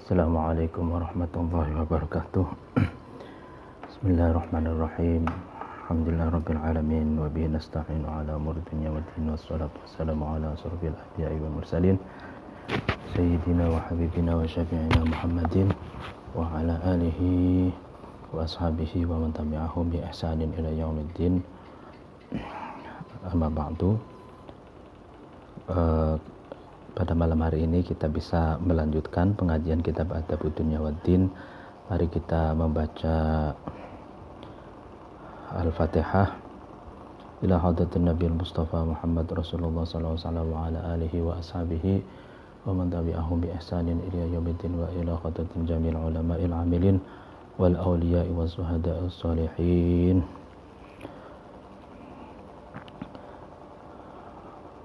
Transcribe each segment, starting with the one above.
Assalamualaikum warahmatullahi wabarakatuh. Bismillahirrahmanirrahim. Alhamdulillahirabbil alamin wa bihi nasta'inu ala umuri dunya waddin wassalatu wassalamu ala asrofil anbiya'i wal mursalin sayyidina wa habibina wa syafi'ina Muhammadin wa ala alihi wa ashabihi wa man tabi'ahum bi ihsanin ila yaumiddin. Amma ba'du. Pada malam hari ini kita bisa melanjutkan pengajian kitab Adabud Dunya Waddin. Mari kita membaca Al-Fatihah ila hadratin Nabi Mustafa Muhammad Rasulullah sallallahu alaihi wasallam wa ala alihi wa ashabihi wa man tabi'ahum bi ihsanin ila yaumiddin wa ila hadratin jamil ulama'il amilin wal awliya'i was suhada'us sholihin.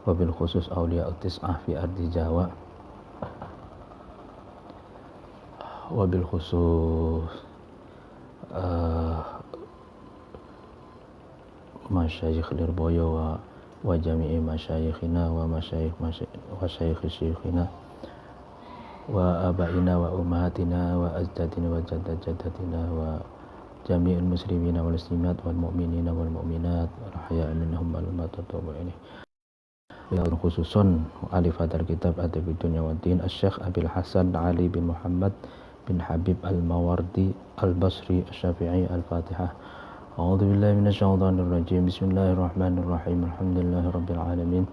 Wabil khusus awliya tis'ah fi ardi Jawa, wabil khusus masyayikh Lirboyo wa jami'i masyayikhina wa masyayikh syekhina wa abaina wa ummahatina wa ajdadina wa jaddatina wa jami'il muslimina wal muslimat wal mu'minina wal mu'minat al-ahya'i minhum wal amwat ini. Yang khususon alif hadal kitab Adabud Dunya Waddin Asy-Syaikh Abil Hasan Ali bin Muhammad bin Habib Al-Mawardi Al-Basri Asy-Syafi'i Al-Fatihah. A'udzu billahi minasyaitonir rajim. Bismillahirrahmanirrahim. Alhamdulillahirabbil alamin.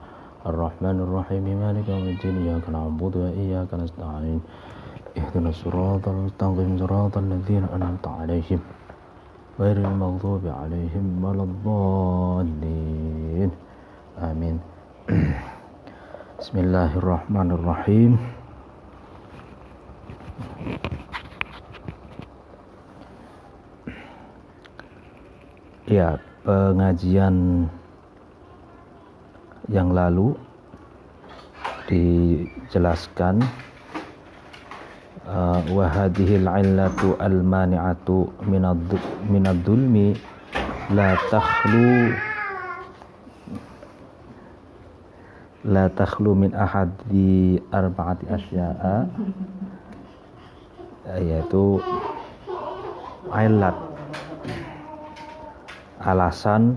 Arrahmanir rahim. Maliki yaumiddin. Iyyaka na'budu wa iyyaka nasta'in. Ihdinas siratal mustaqim. Siratal ladzina an'amta 'alaihim ghairil maghdubi 'alaihim waladdallin. Amin. Bismillahirrahmanirrahim. Ya, pengajian yang lalu dijelaskan wa hadhil 'illatu al-mani'atu minadh-dhulmi la takhlu min ahadi arba'ati asya'a, yaitu ilat, alasan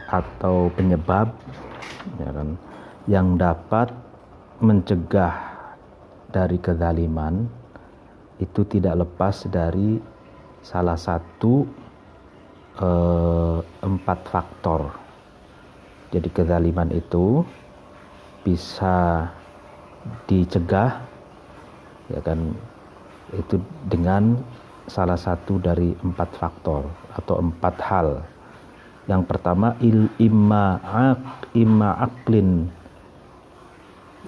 atau penyebab, ya kan, yang dapat mencegah dari kezaliman itu tidak lepas dari salah satu 4 faktor. Jadi kezaliman itu bisa dicegah, ya kan, itu dengan salah satu dari 4 faktor atau 4 hal. Yang pertama imma aqlin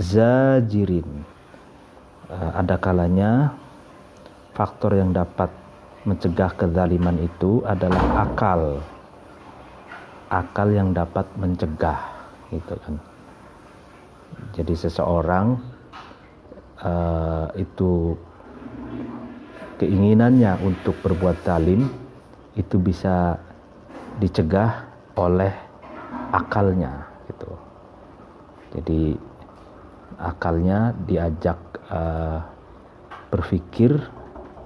zajirin. Ada kalanya faktor yang dapat mencegah kezaliman itu adalah akal yang dapat mencegah, gitu kan. Jadi seseorang itu keinginannya untuk berbuat zalim itu bisa dicegah oleh akalnya, gitu. Jadi akalnya diajak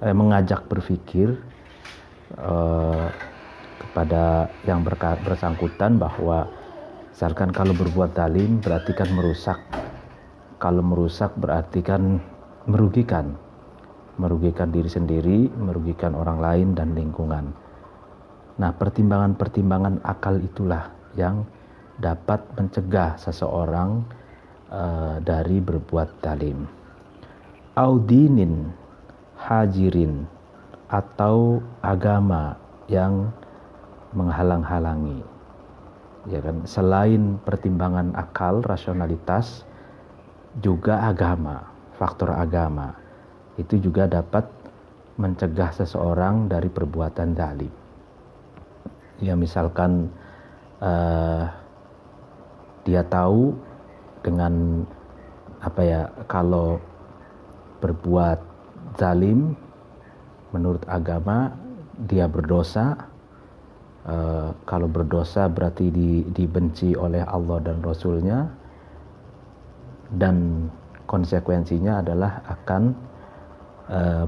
mengajak berpikir kepada yang bersangkutan bahwa misalkan kalau berbuat zalim berarti kan merusak. Kalau merusak berarti kan merugikan diri sendiri, merugikan orang lain dan lingkungan. Nah, pertimbangan-pertimbangan akal itulah yang dapat mencegah seseorang dari berbuat zalim. Audinin hajirin, atau agama yang menghalang-halangi. Ya kan, selain pertimbangan akal, rasionalitas, juga agama, faktor agama itu juga dapat mencegah seseorang dari perbuatan zalim. Ya, misalkan dia tahu dengan kalau berbuat zalim menurut agama dia berdosa. Kalau berdosa berarti dibenci oleh Allah dan Rasulnya, dan konsekuensinya adalah akan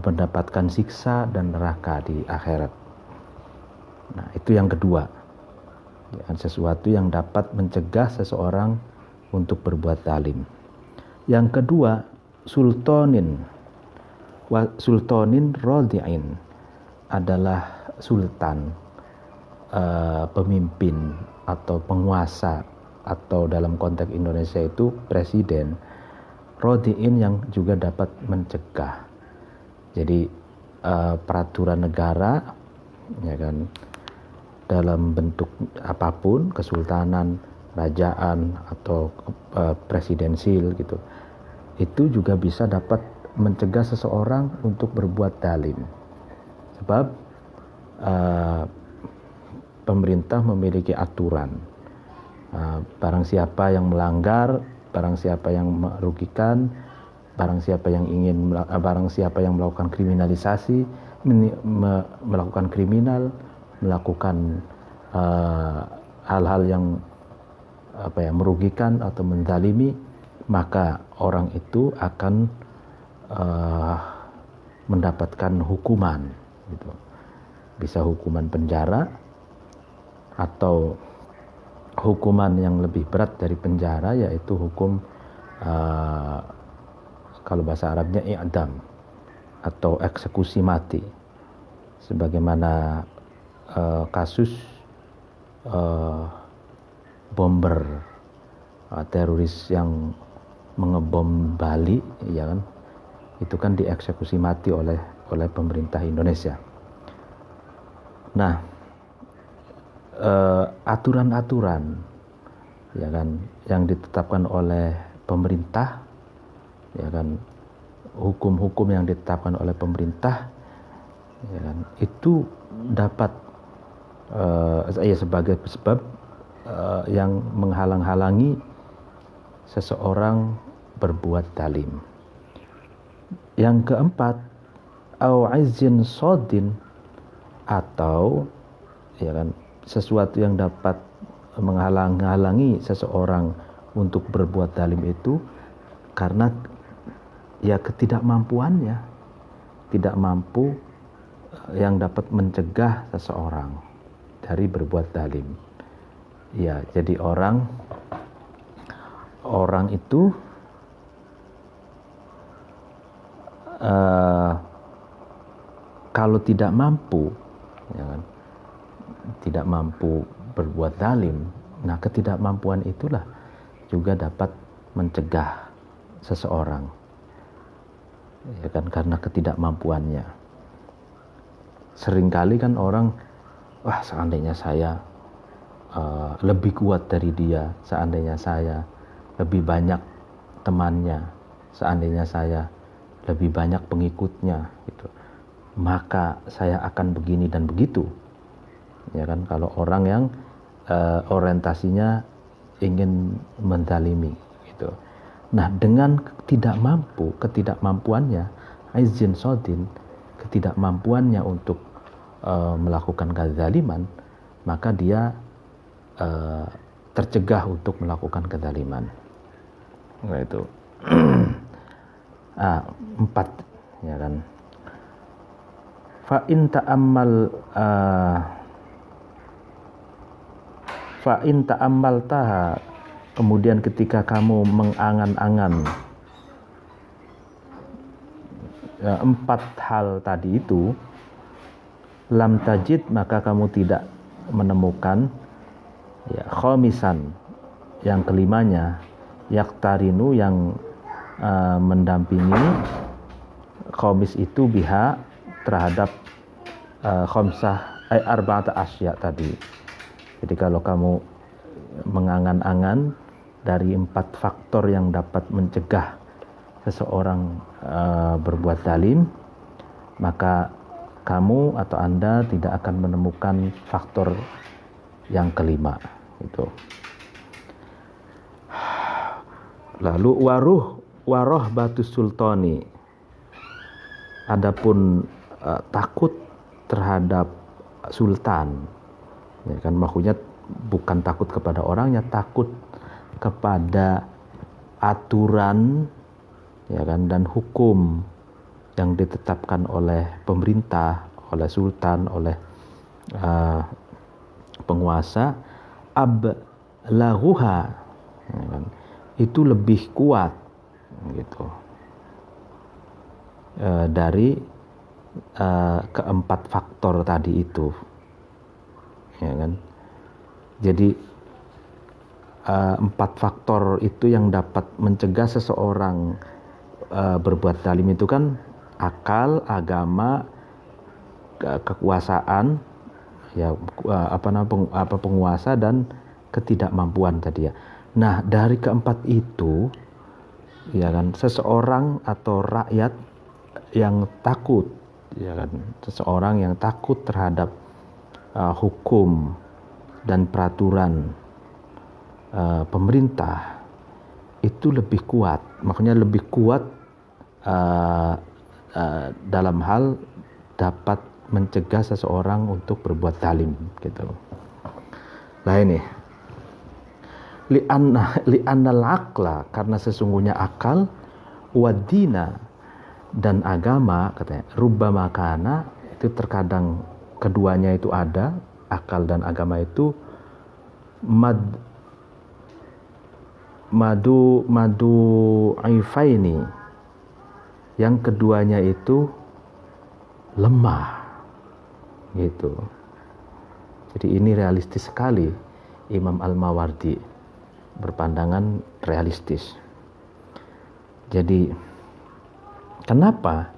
mendapatkan siksa dan neraka di akhirat. Nah, itu yang kedua. Ya, sesuatu yang dapat mencegah seseorang untuk berbuat zalim. Yang kedua, sultanin radi'in adalah sultan, pemimpin atau penguasa, atau dalam konteks Indonesia itu presiden, radi'in yang juga dapat mencegah. Jadi peraturan negara, ya kan, dalam bentuk apapun, kesultanan, kerajaan atau presidensil gitu, itu juga bisa dapat mencegah seseorang untuk berbuat zalim. Sebab pemerintah memiliki aturan, barang siapa yang melanggar, barang siapa yang merugikan, barang siapa yang melakukan kriminalisasi, melakukan kriminal, melakukan hal-hal yang merugikan atau menzalimi, maka orang itu akan mendapatkan hukuman, gitu. Bisa hukuman penjara atau hukuman yang lebih berat dari penjara, yaitu hukum kalau bahasa Arabnya i'dam atau eksekusi mati, sebagaimana kasus bomber teroris yang mengebom Bali, ya kan, itu kan dieksekusi mati oleh pemerintah Indonesia. Nah, aturan-aturan, ya kan, yang ditetapkan oleh pemerintah, ya kan, hukum-hukum yang ditetapkan oleh pemerintah, ya kan, itu dapat sebagai sebab yang menghalang-halangi seseorang berbuat zalim. Yang keempat, au izin sodin, atau, ya kan, sesuatu yang dapat menghalang-halangi seseorang untuk berbuat zalim itu karena ya ketidakmampuannya, tidak mampu, yang dapat mencegah seseorang dari berbuat zalim. Ya, jadi orang itu kalau tidak mampu, ya kan, tidak mampu berbuat zalim, nah ketidakmampuan itulah juga dapat mencegah seseorang, ya kan, karena ketidakmampuannya. Seringkali kan orang, wah, seandainya saya lebih kuat dari dia, seandainya saya lebih banyak temannya, seandainya saya lebih banyak pengikutnya, gitu, maka saya akan begini dan begitu, ya kan, kalau orang yang orientasinya ingin menzalimi, gitu. Nah, dengan ketidakmampuannya, izin sodin, ketidakmampuannya untuk melakukan kezaliman, maka dia tercegah untuk melakukan kezaliman. Nah, itu 4, ya kan. Fa in ta'ammal taha, kemudian ketika kamu mengangan-angan 4 hal tadi itu, lam tajid, maka kamu tidak menemukan, ya, khomisan, yang kelimanya, yaktarinu, yang mendampingi khomis itu biha, terhadap khomsah arba'ata asya tadi. Jadi kalau kamu mengangan-angan dari 4 faktor yang dapat mencegah seseorang berbuat zalim, maka kamu atau Anda tidak akan menemukan faktor yang kelima itu. Lalu waroh batu sultani, adapun takut terhadap sultan, ya kan, maksudnya bukan takut kepada orangnya, takut kepada aturan, ya kan, dan hukum yang ditetapkan oleh pemerintah, oleh sultan, oleh penguasa, ablaghuha, ya kan, itu lebih kuat gitu dari keempat faktor tadi itu, ya kan. Jadi 4 faktor itu yang dapat mencegah seseorang berbuat zalim itu kan akal, agama, kekuasaan, ya penguasa, dan ketidakmampuan tadi ya. Nah, dari keempat itu, ya kan, seseorang atau rakyat yang takut, ya kan, seseorang yang takut terhadap hukum dan peraturan pemerintah itu lebih kuat, makanya lebih kuat dalam hal dapat mencegah seseorang untuk berbuat zalim gitu. Nah ini li'annal aqla, karena sesungguhnya akal, wadina, dan agama, katanya rubbama kana, itu terkadang keduanya itu ada, akal dan agama itu madu aifaini, yang keduanya itu lemah gitu. Jadi ini realistis sekali. Imam Al-Mawardi berpandangan realistis. Jadi kenapa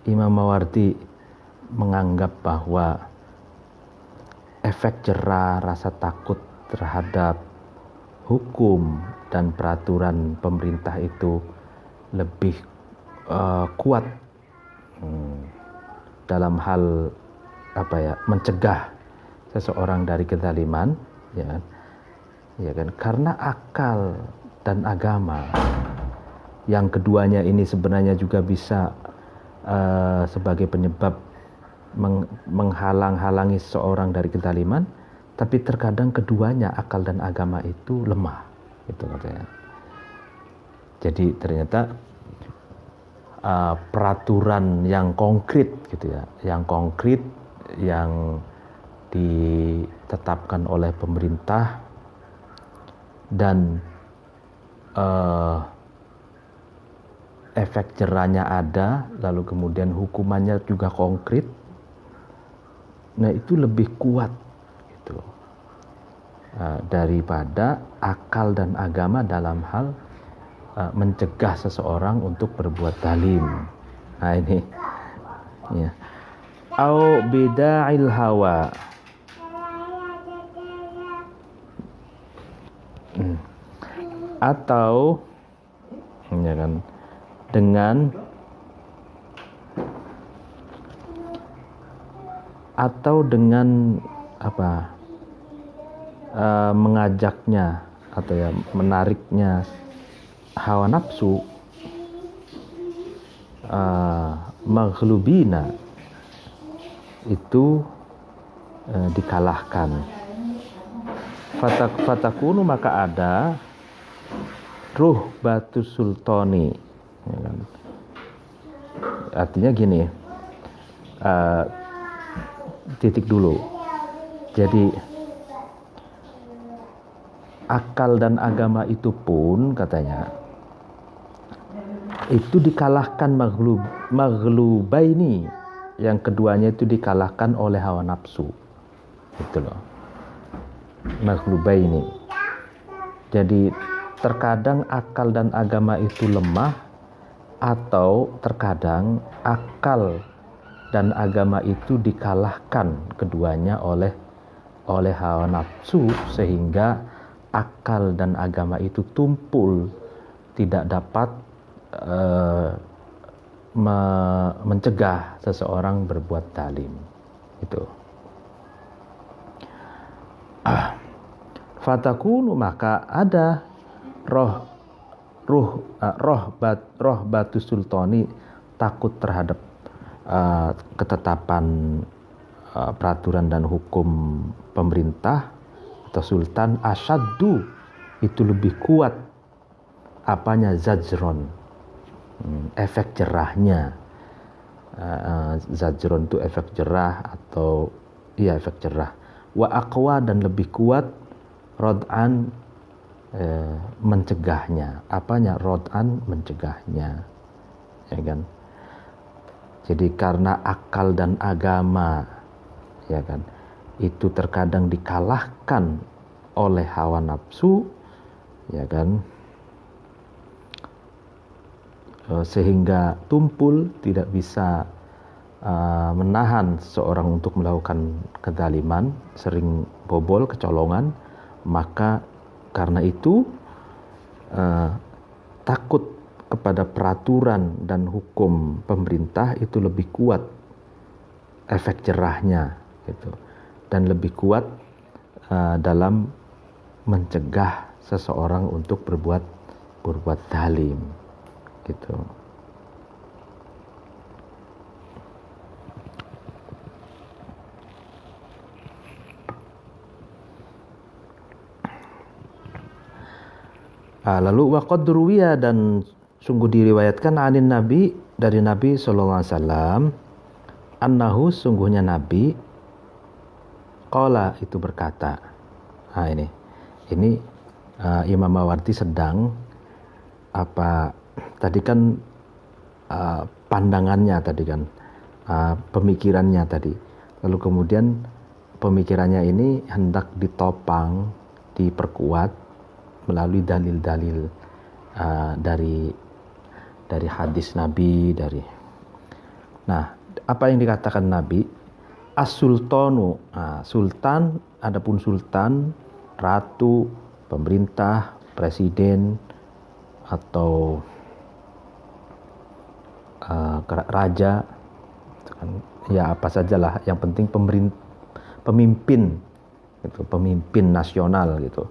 Imam Mawardi menganggap bahwa efek jera rasa takut terhadap hukum dan peraturan pemerintah itu lebih kuat dalam hal mencegah seseorang dari kezaliman, ya kan, karena akal dan agama yang keduanya ini sebenarnya juga bisa sebagai penyebab menghalang-halangi seseorang dari kezaliman, tapi terkadang keduanya, akal dan agama, itu lemah, itu katanya. Jadi ternyata peraturan yang konkret gitu ya, yang ditetapkan oleh pemerintah dan efek jerahnya ada, lalu kemudian hukumannya juga konkret. Nah, itu lebih kuat gitu daripada akal dan agama dalam hal mencegah seseorang untuk berbuat zalim. Nah ini ya. Au bida'il hawa, atau ya kan, dengan mengajaknya atau ya menariknya hawa nafsu, maghlubina, itu dikalahkan. Fatakunu, maka ada ruh batu sultani, ya kan? Artinya gini, titik dulu. Jadi akal dan agama itu pun katanya itu dikalahkan maghlubaini, yang keduanya itu dikalahkan oleh hawa nafsu, gitu loh, maghlubaini. Jadi terkadang akal dan agama itu lemah, atau terkadang akal dan agama itu dikalahkan keduanya oleh hawa nafsu, sehingga akal dan agama itu tumpul, tidak dapat mencegah seseorang berbuat zalim. Itu. Fatakunu, maka ada roh batu sultani, takut terhadap ketetapan peraturan dan hukum pemerintah atau sultan, asyaddu, itu lebih kuat apanya, zajron, efek jerahnya, Zajron itu efek jerah atau efek jerah. Wa aqwa, dan lebih kuat, rod'an mencegahnya. Apanya? Rod'an mencegahnya, ya kan? Jadi karena akal dan agama, ya kan, itu terkadang dikalahkan oleh hawa nafsu, ya kan, sehingga tumpul tidak bisa menahan seseorang untuk melakukan kezaliman, sering bobol, kecolongan. Maka karena itu takut kepada peraturan dan hukum pemerintah itu lebih kuat efek jerahnya gitu, dan lebih kuat dalam mencegah seseorang untuk berbuat zalim gitu. Lalu waqad ruwiya, dan sungguh diriwayatkan anin Nabi, dari Nabi sallallahu alaihi wasallam, annahu, sungguhnya Nabi, qala, itu berkata. Ini Imam Mawardi sedang tadi kan pandangannya tadi kan, pemikirannya tadi, lalu kemudian pemikirannya ini hendak ditopang, diperkuat melalui dalil-dalil dari hadis Nabi, Nah, apa yang dikatakan Nabi? As-sultanu, sultan, adapun sultan, ratu, pemerintah, presiden, atau raja, ya apa sajalah, yang penting pemimpin gitu, pemimpin nasional gitu.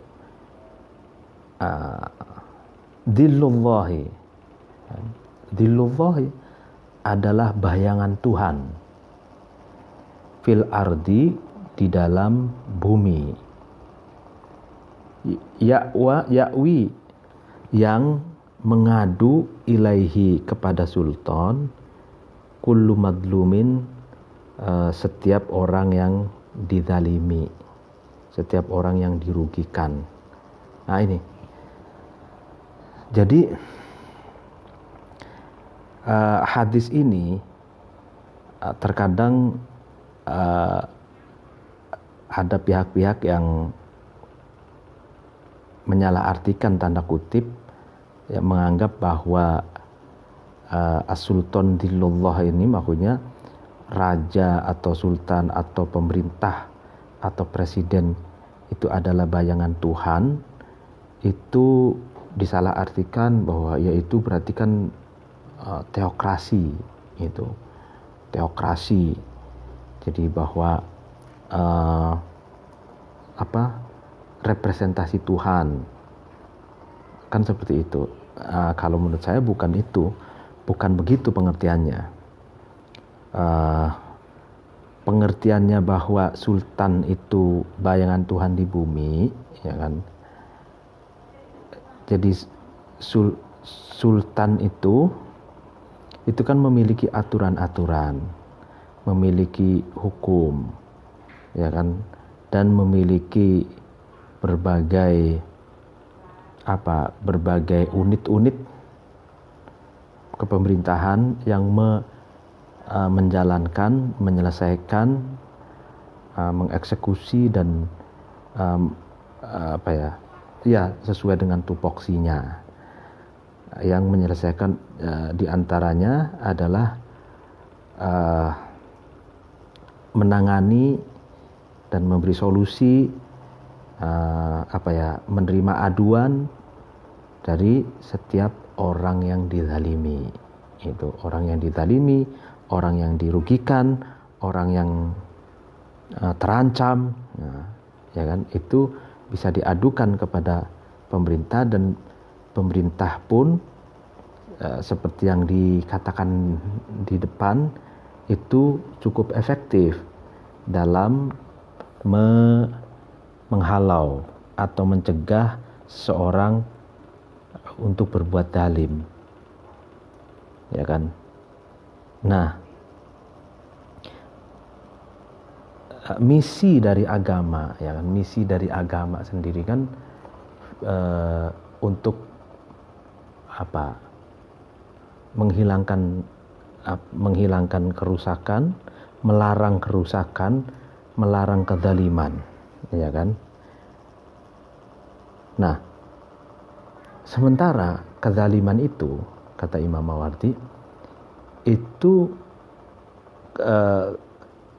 Dhillullahi adalah bayangan Tuhan, fil ardi, di dalam bumi, ya'wi, yang mengadu, ilaihi, kepada sultan, kullu madlumin, setiap orang yang dizalimi, setiap orang yang dirugikan. Nah ini, jadi hadis ini terkadang ada pihak-pihak yang menyalahartikan, tanda kutip, yang menganggap bahwa as-sultan dhillullah ini maksudnya raja atau sultan atau pemerintah atau presiden itu adalah bayangan Tuhan. Itu disalahartikan bahwa yaitu berarti kan teokrasi itu, teokrasi. Jadi bahwa representasi Tuhan kan seperti itu. Kalau menurut saya bukan begitu pengertiannya. Pengertiannya bahwa sultan itu bayangan Tuhan di bumi, ya kan. Jadi sultan itu kan memiliki aturan-aturan, memiliki hukum, ya kan, dan memiliki berbagai unit-unit kepemerintahan yang menjalankan, menyelesaikan, mengeksekusi dan sesuai dengan tupoksinya. Yang menyelesaikan diantaranya adalah menangani dan memberi solusi, menerima aduan dari setiap orang yang dizalimi. Itu orang yang dizalimi, orang yang dirugikan, orang yang terancam, ya kan, itu bisa diadukan kepada pemerintah, dan pemerintah pun seperti yang dikatakan di depan itu cukup efektif dalam menghalau atau mencegah seseorang untuk berbuat zalim, ya kan. Nah, misi dari agama, ya kan, misi dari agama sendiri kan untuk apa, menghilangkan kerusakan, melarang kerusakan, melarang kezaliman, ya kan. Nah, sementara kezaliman itu, kata Imam Mawardi, itu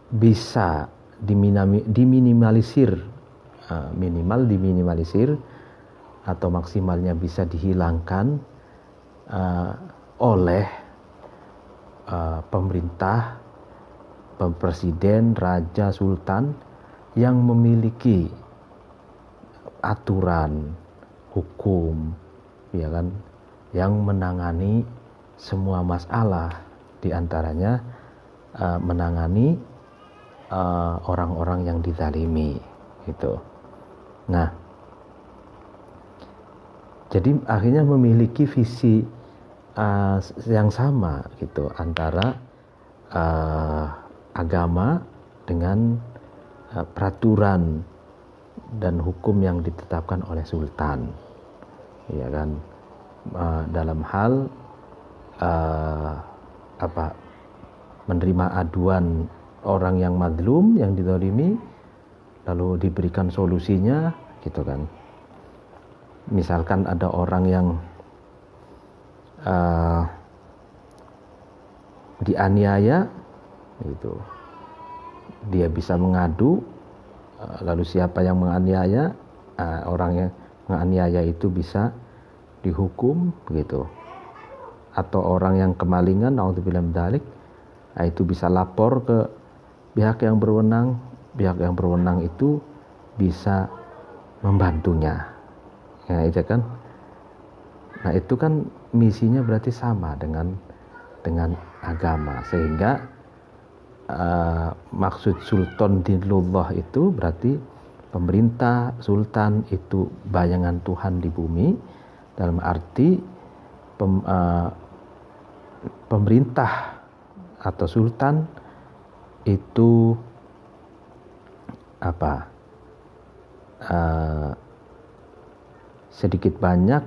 bisa diminimalisir, minimal diminimalisir atau maksimalnya bisa dihilangkan oleh pemerintah, presiden, raja, sultan yang memiliki aturan hukum, ya kan, yang menangani semua masalah, diantaranya menangani orang-orang yang dizalimi, gitu. Nah, jadi akhirnya memiliki visi yang sama, gitu, antara agama dengan peraturan dan hukum yang ditetapkan oleh sultan, ya kan, dalam hal menerima aduan orang yang mazlum, yang dizalimi, lalu diberikan solusinya, gitu kan. Misalkan ada orang yang dianiaya, gitu, dia bisa mengadu, lalu siapa yang menganiaya, orang yang menganiaya itu bisa dihukum, gitu. Atau orang yang kemalingan, naudzubillah min dzalik, itu bisa lapor ke pihak yang berwenang itu bisa membantunya, ya, itu kan. Nah, itu kan misinya berarti sama dengan agama, sehingga maksud sultan dinullah itu berarti pemerintah, sultan itu bayangan Tuhan di bumi, dalam arti pemerintah atau sultan itu sedikit banyak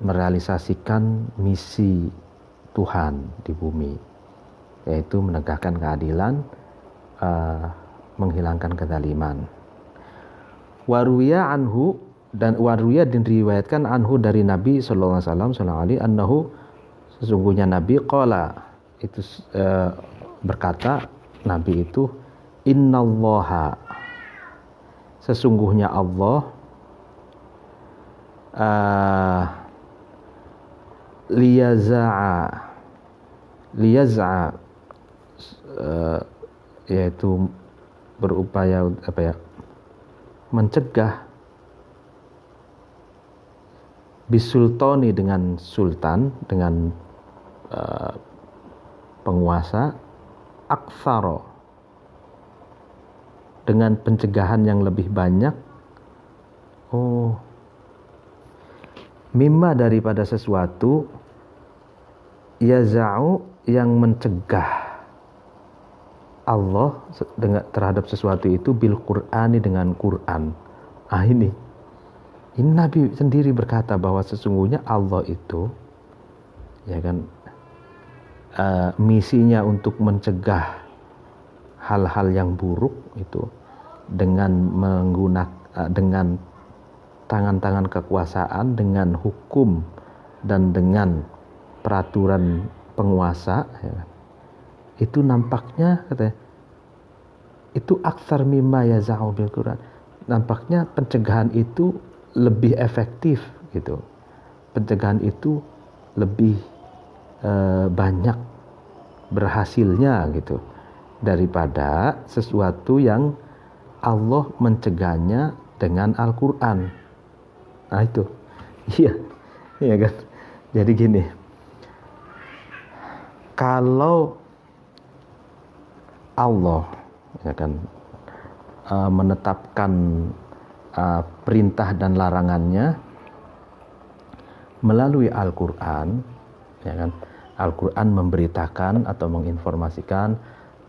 merealisasikan misi Tuhan di bumi, yaitu menegakkan keadilan, menghilangkan kezaliman. Waruya anhu, dan waruya diriwayatkan anhu dari Nabi sallallahu alaihi wasallam annahu, sesungguhnya Nabi qala, itu berkata Nabi itu, innallaha, sesungguhnya Allah, liyaza'a, yaitu berupaya mencegah, bisultani, dengan sultan, dengan penguasa, aktsaro, dengan pencegahan yang lebih banyak, mimma, daripada sesuatu, yaza'u, yang mencegah Allah terhadap sesuatu itu, bil Qur'ani, dengan Quran. Ini Nabi sendiri berkata bahwa sesungguhnya Allah itu, ya kan, misinya untuk mencegah hal-hal yang buruk itu dengan menggunakan, dengan tangan-tangan kekuasaan, dengan hukum dan dengan peraturan penguasa, ya kan? Itu nampaknya, katanya, itu aktsar mimma yaza'u bil Quran. Nampaknya pencegahan itu lebih efektif, gitu. Pencegahan itu lebih banyak berhasilnya, gitu, daripada sesuatu yang Allah mencegahnya dengan Al-Quran. Nah, itu, iya kan. Jadi gini, kalau Allah, ya kan, menetapkan perintah dan larangannya melalui Al-Quran, ya kan, Al-Quran memberitakan atau menginformasikan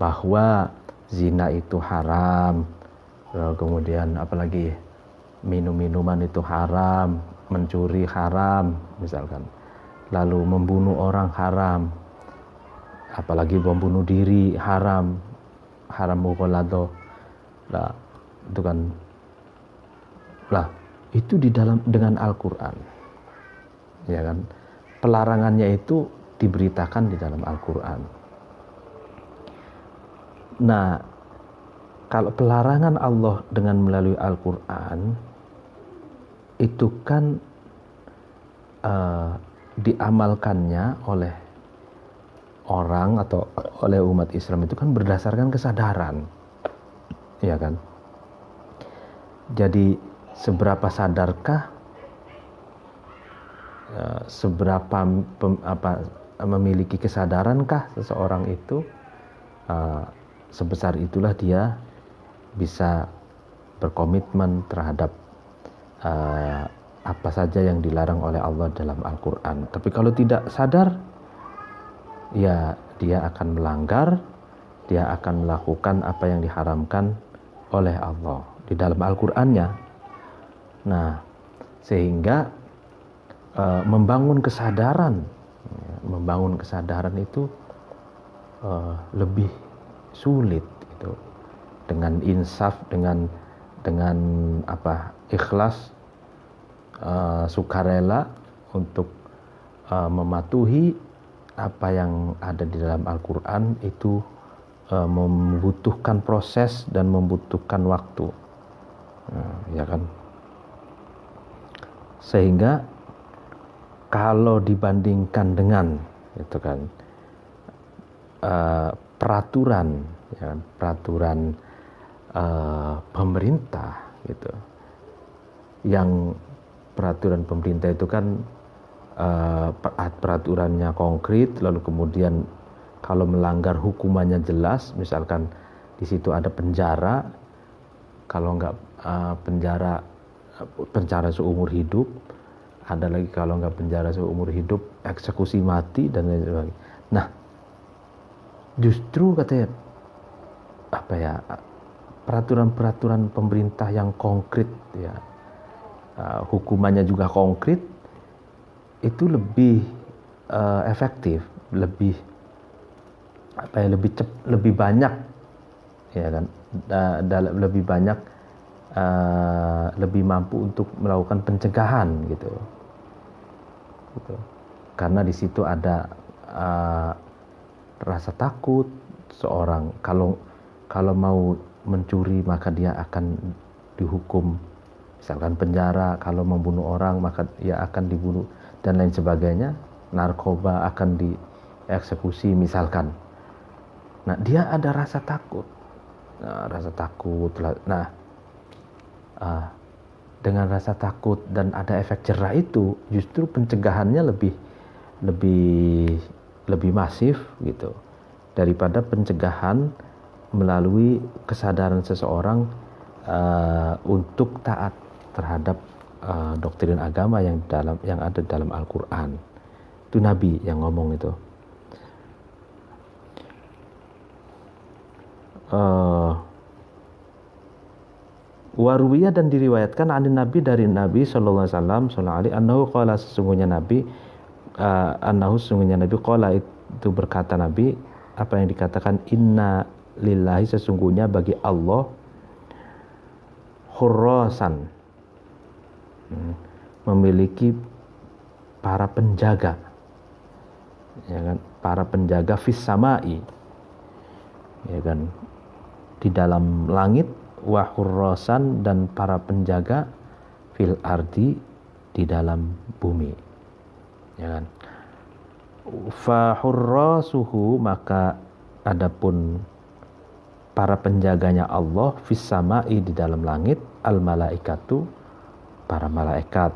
bahwa zina itu haram, kemudian apalagi minum-minuman itu haram, mencuri haram misalkan, lalu membunuh orang haram, apalagi membunuh diri haram, haram mughalladah. Nah, itu kan lah, itu di dalam dengan Al-Qur'an. Ya kan? Pelarangannya itu diberitakan di dalam Al-Qur'an. Nah, kalau pelarangan Allah dengan melalui Al-Qur'an itu kan diamalkannya oleh orang atau oleh umat Islam itu kan berdasarkan kesadaran, ya kan? Jadi seberapa sadarkah, seberapa memiliki kesadarankah seseorang itu, sebesar itulah dia bisa berkomitmen terhadap apa saja yang dilarang oleh Allah dalam Al-Quran. Tapi kalau tidak sadar, ya dia akan melanggar, dia akan melakukan apa yang diharamkan oleh Allah di dalam Al-Qur'annya. Nah, sehingga membangun kesadaran itu lebih sulit gitu. Dengan insaf, dengan ikhlas, sukarela untuk mematuhi apa yang ada di dalam Al-Quran itu membutuhkan proses dan membutuhkan waktu, ya kan? Sehingga kalau dibandingkan dengan itu kan peraturan, ya kan? Peraturan pemerintah gitu, yang peraturan pemerintah itu kan peraturannya konkret, lalu kemudian kalau melanggar hukumannya jelas, misalkan di situ ada penjara, kalau enggak penjara seumur hidup, ada lagi kalau enggak penjara seumur hidup eksekusi mati dan lain sebagainya. Nah, justru katanya peraturan-peraturan pemerintah yang konkret, ya, hukumannya juga konkret, itu lebih efektif, lebih lebih banyak, ya kan, lebih banyak, lebih mampu untuk melakukan pencegahan gitu. Karena di situ ada rasa takut seorang, kalau mau mencuri maka dia akan dihukum misalkan penjara, kalau membunuh orang maka dia akan dibunuh dan lain sebagainya, narkoba akan dieksekusi misalkan. Nah, dia ada rasa takut. Nah, dengan rasa takut dan ada efek jerah itu, justru pencegahannya lebih masif gitu daripada pencegahan melalui kesadaran seseorang untuk taat terhadap doktrin agama yang ada dalam Al-Quran. Itu Nabi yang ngomong itu. Waruwiyah dan diriwayatkan Nabi dari Nabi sallallahu alaihi wasallam annahu qala, sesungguhnya Nabi qala, itu berkata Nabi, apa yang dikatakan, inna lillahi, sesungguhnya bagi Allah, khurrasan, memiliki para penjaga, ya kan, para penjaga fis samai, ya kan, di dalam langit, wa khurrasan, dan para penjaga fil ardi, di dalam bumi, ya kan. Fa hurrasuhu, maka adapun para penjaganya Allah, fis samai, di dalam langit, al malaikatu, para malaikat.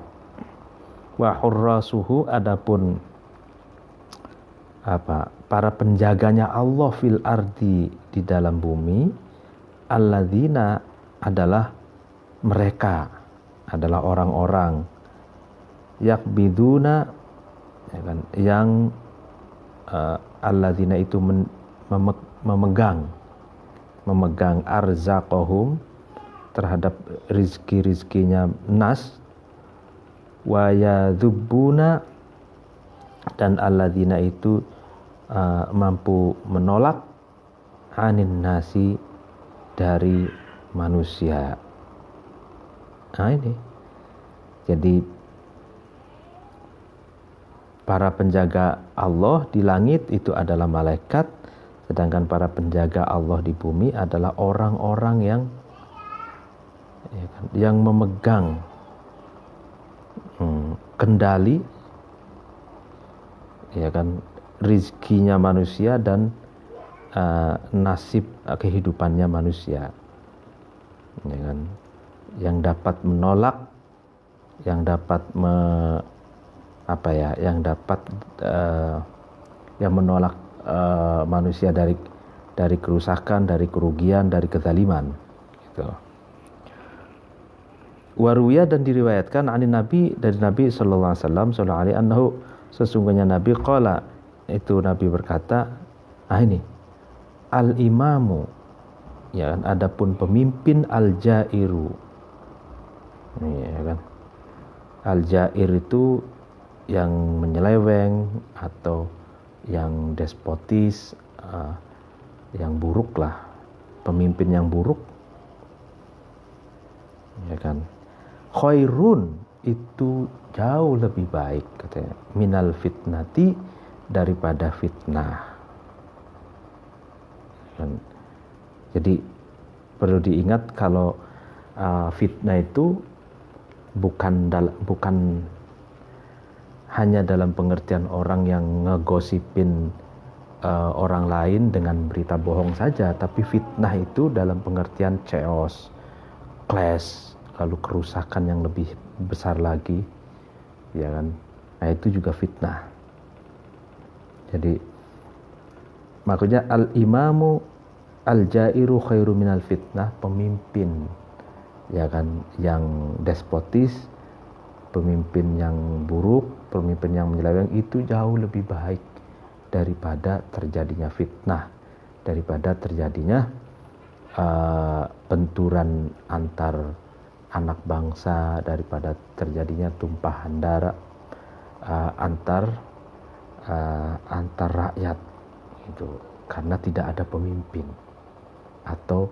Wa hurrasuhu, adapun para penjaganya Allah fil ardi, di dalam bumi, alladzina, adalah mereka, adalah orang-orang yakbiduna, ya kan, alladzina itu memegang memegang arzaqahum, terhadap rizki-rizkinya nas, wa yadhubbuna, dan alladzina itu mampu menolak anin nasi, dari manusia. Nah ini, jadi para penjaga Allah di langit itu adalah malaikat, sedangkan para penjaga Allah di bumi adalah orang-orang yang memegang kendali, ya kan, rizkinya manusia dan nasib kehidupannya manusia, ya kan, yang dapat menolak, yang dapat yang menolak manusia dari kerusakan, dari kerugian, dari kezaliman, gitu. Waruya, dan diriwayatkan dari Nabi sallallahu alaihi annahu, sesungguhnya Nabi qala, itu Nabi berkata, ini al-imamu, ya kan, adapun pemimpin al-jairu, ya kan, al-jair itu yang menyeleweng atau yang despotis, yang buruk lah, pemimpin yang buruk, ya kan. Khairun, itu jauh lebih baik, katanya, minal fitnati, daripada fitnah. Dan jadi perlu diingat kalau fitnah itu bukan hanya dalam pengertian orang yang ngegosipin orang lain dengan berita bohong saja, tapi fitnah itu dalam pengertian chaos, clash, lalu kerusakan yang lebih besar lagi, ya kan. Nah itu juga fitnah. Jadi makanya al-imamu al-jairu khairu minal fitnah, pemimpin, ya kan, yang despotis, pemimpin yang buruk, pemimpin yang menyeleweng, itu jauh lebih baik daripada terjadinya fitnah, daripada terjadinya benturan antar anak bangsa, daripada terjadinya tumpahan darah antar rakyat itu, karena tidak ada pemimpin atau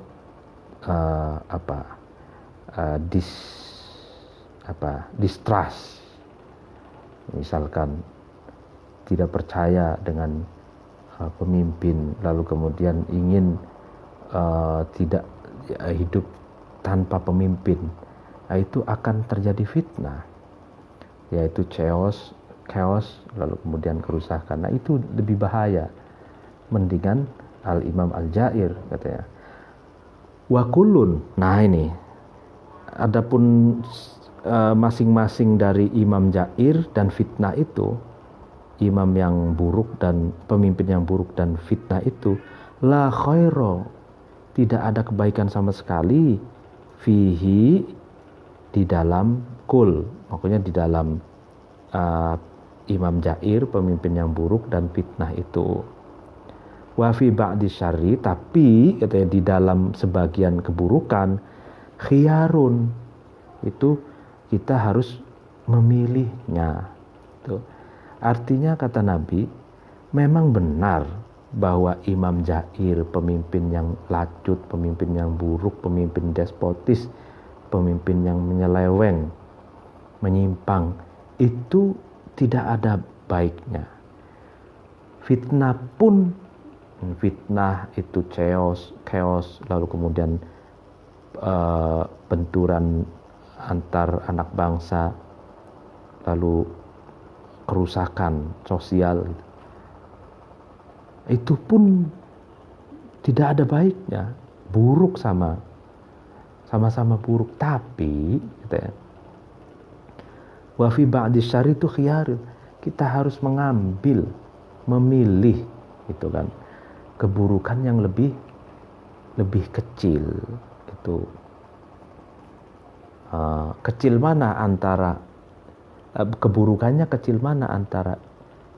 distrust, misalkan tidak percaya dengan pemimpin, lalu kemudian ingin tidak hidup tanpa pemimpin. Nah, itu akan terjadi fitnah, yaitu chaos, lalu kemudian kerusakan. Nah itu lebih bahaya, mendingan al-imam al-jair, katanya. Wa kullun, nah ini adapun masing-masing dari imam jair dan fitnah itu, imam yang buruk dan pemimpin yang buruk dan fitnah itu, la khaira, tidak ada kebaikan sama sekali, fihi, di dalam kul, maksudnya di dalam imam jair, pemimpin yang buruk dan fitnah itu. Wa fi ba'di syarri, tapi katanya di dalam sebagian keburukan, khiyarun, itu kita harus memilihnya. Tuh. Artinya kata Nabi, memang benar bahwa imam jair, pemimpin yang lacut, pemimpin yang buruk, pemimpin despotis, pemimpin yang menyeleweng, menyimpang, itu tidak ada baiknya. Fitnah pun, fitnah itu chaos, lalu kemudian benturan antar anak bangsa, lalu kerusakan sosial, itu pun tidak ada baiknya, buruk, sama-sama buruk. Tapi wa fi ba'di syarri itu khiyar, kita harus memilih itu kan, keburukan yang lebih kecil. Itu kecil mana antara keburukannya kecil mana antara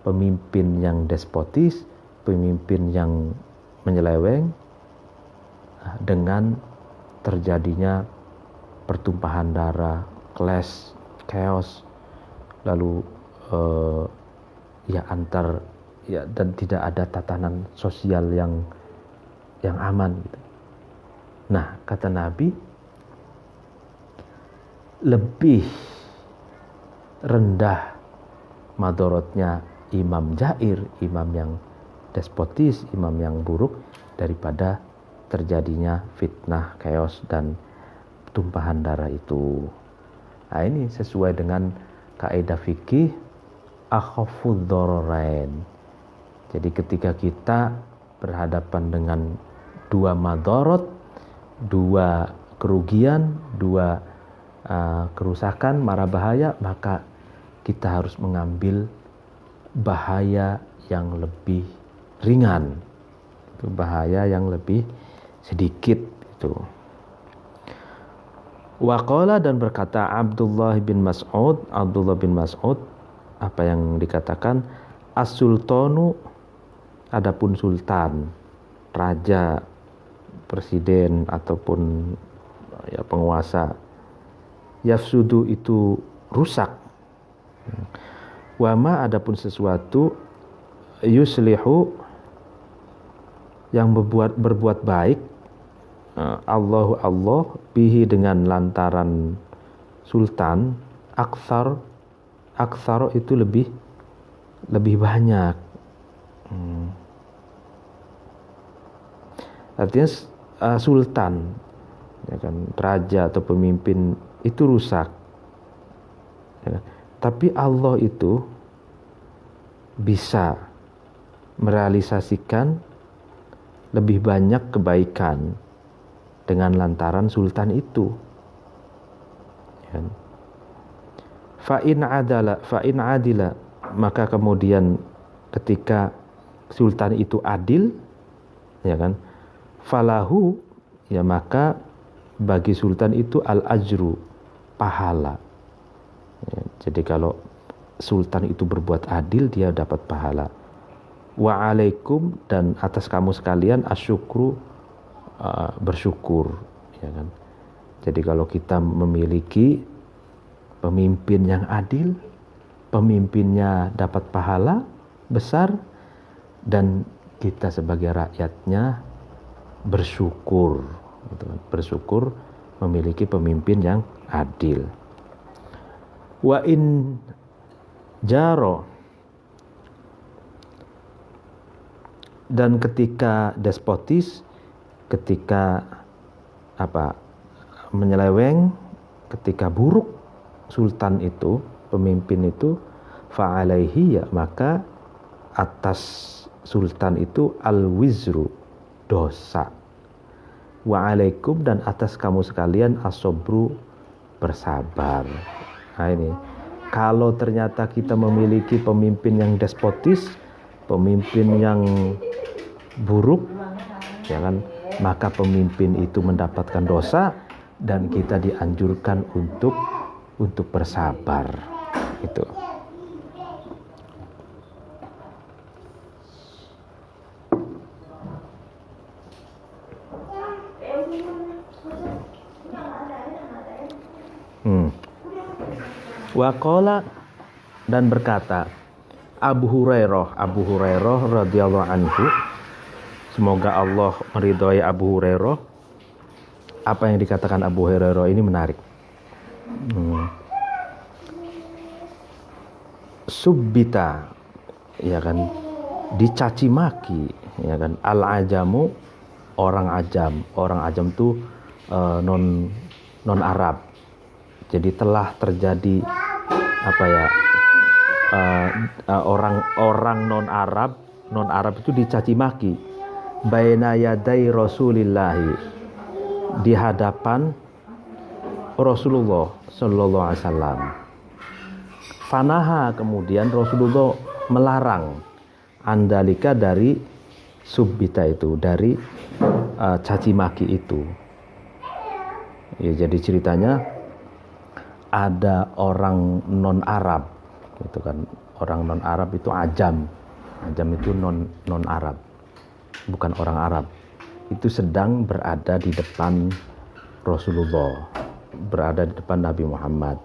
pemimpin yang despotis, pemimpin yang menyeleweng, dengan terjadinya pertumpahan darah, clash, chaos, lalu dan tidak ada tatanan sosial yang aman gitu. Nah, kata Nabi, lebih rendah madorotnya imam jair, imam yang despotis, imam yang buruk, daripada terjadinya fitnah, chaos, dan tumpahan darah itu. Nah, ini sesuai dengan kaidah fikih akhafudz dhararain. Jadi ketika kita berhadapan dengan dua madorot, dua kerugian, dua kerusakan, mara bahaya, maka kita harus mengambil bahaya yang lebih ringan. Itu bahaya yang lebih sedikit itu. Waqala, dan berkata Abdullah bin Mas'ud, apa yang dikatakan, as-sultanu, adapun sultan, raja, presiden ataupun ya penguasa, yafsudu itu rusak, wama, adapun sesuatu, yuslihu yang berbuat baik, Allah bihi dengan lantaran sultan, aksar itu lebih banyak. Artinya sultan, ya kan, raja atau pemimpin itu rusak, ya, tapi Allah itu bisa merealisasikan lebih banyak kebaikan dengan lantaran sultan itu, ya. Fa'in adila, maka kemudian ketika sultan itu adil, ya kan, falahu, ya maka bagi sultan itu al-ajru, pahala, ya. Jadi kalau sultan itu berbuat adil, dia dapat pahala. Wa alaikum, dan atas kamu sekalian, asyukru, bersyukur, ya kan. Jadi kalau kita memiliki pemimpin yang adil, pemimpinnya dapat pahala besar, dan kita sebagai rakyatnya bersyukur, gitu kan. Bersyukur memiliki pemimpin yang adil. Wa in jaro, dan ketika despotis, ketika menyeleweng, ketika buruk sultan itu, pemimpin itu, fa'alaihi, ya maka atas sultan itu al-wizru, dosa. Wa alaikum, dan atas kamu sekalian as-sobru, bersabar. Nah ini, kalau ternyata kita memiliki pemimpin yang despotis, pemimpin yang buruk, ya kan, maka pemimpin itu mendapatkan dosa, dan kita dianjurkan untuk bersabar. Itu. Waqala, dan berkata Abu Hurairah radhiyallahu anhu, semoga Allah meridhai Abu Hurairah. Apa yang dikatakan Abu Hurairah ini menarik. Subbita, ya kan, dicaci maki, ya kan, al-ajamu, orang ajam itu non Arab. Jadi telah terjadi orang non Arab itu dicaci maki baina yaday Rasulillahi, di hadapan Rasulullah sallallahu alaihi wasallam. Fanaha, kemudian Rasulullah melarang andalika, dari subbita itu, dari caci maki itu. Ya, jadi ceritanya ada orang non Arab, gitu kan. Orang non Arab itu ajam itu non Arab, bukan orang Arab. itu sedang berada di depan Rasulullah, berada di depan Nabi Muhammad.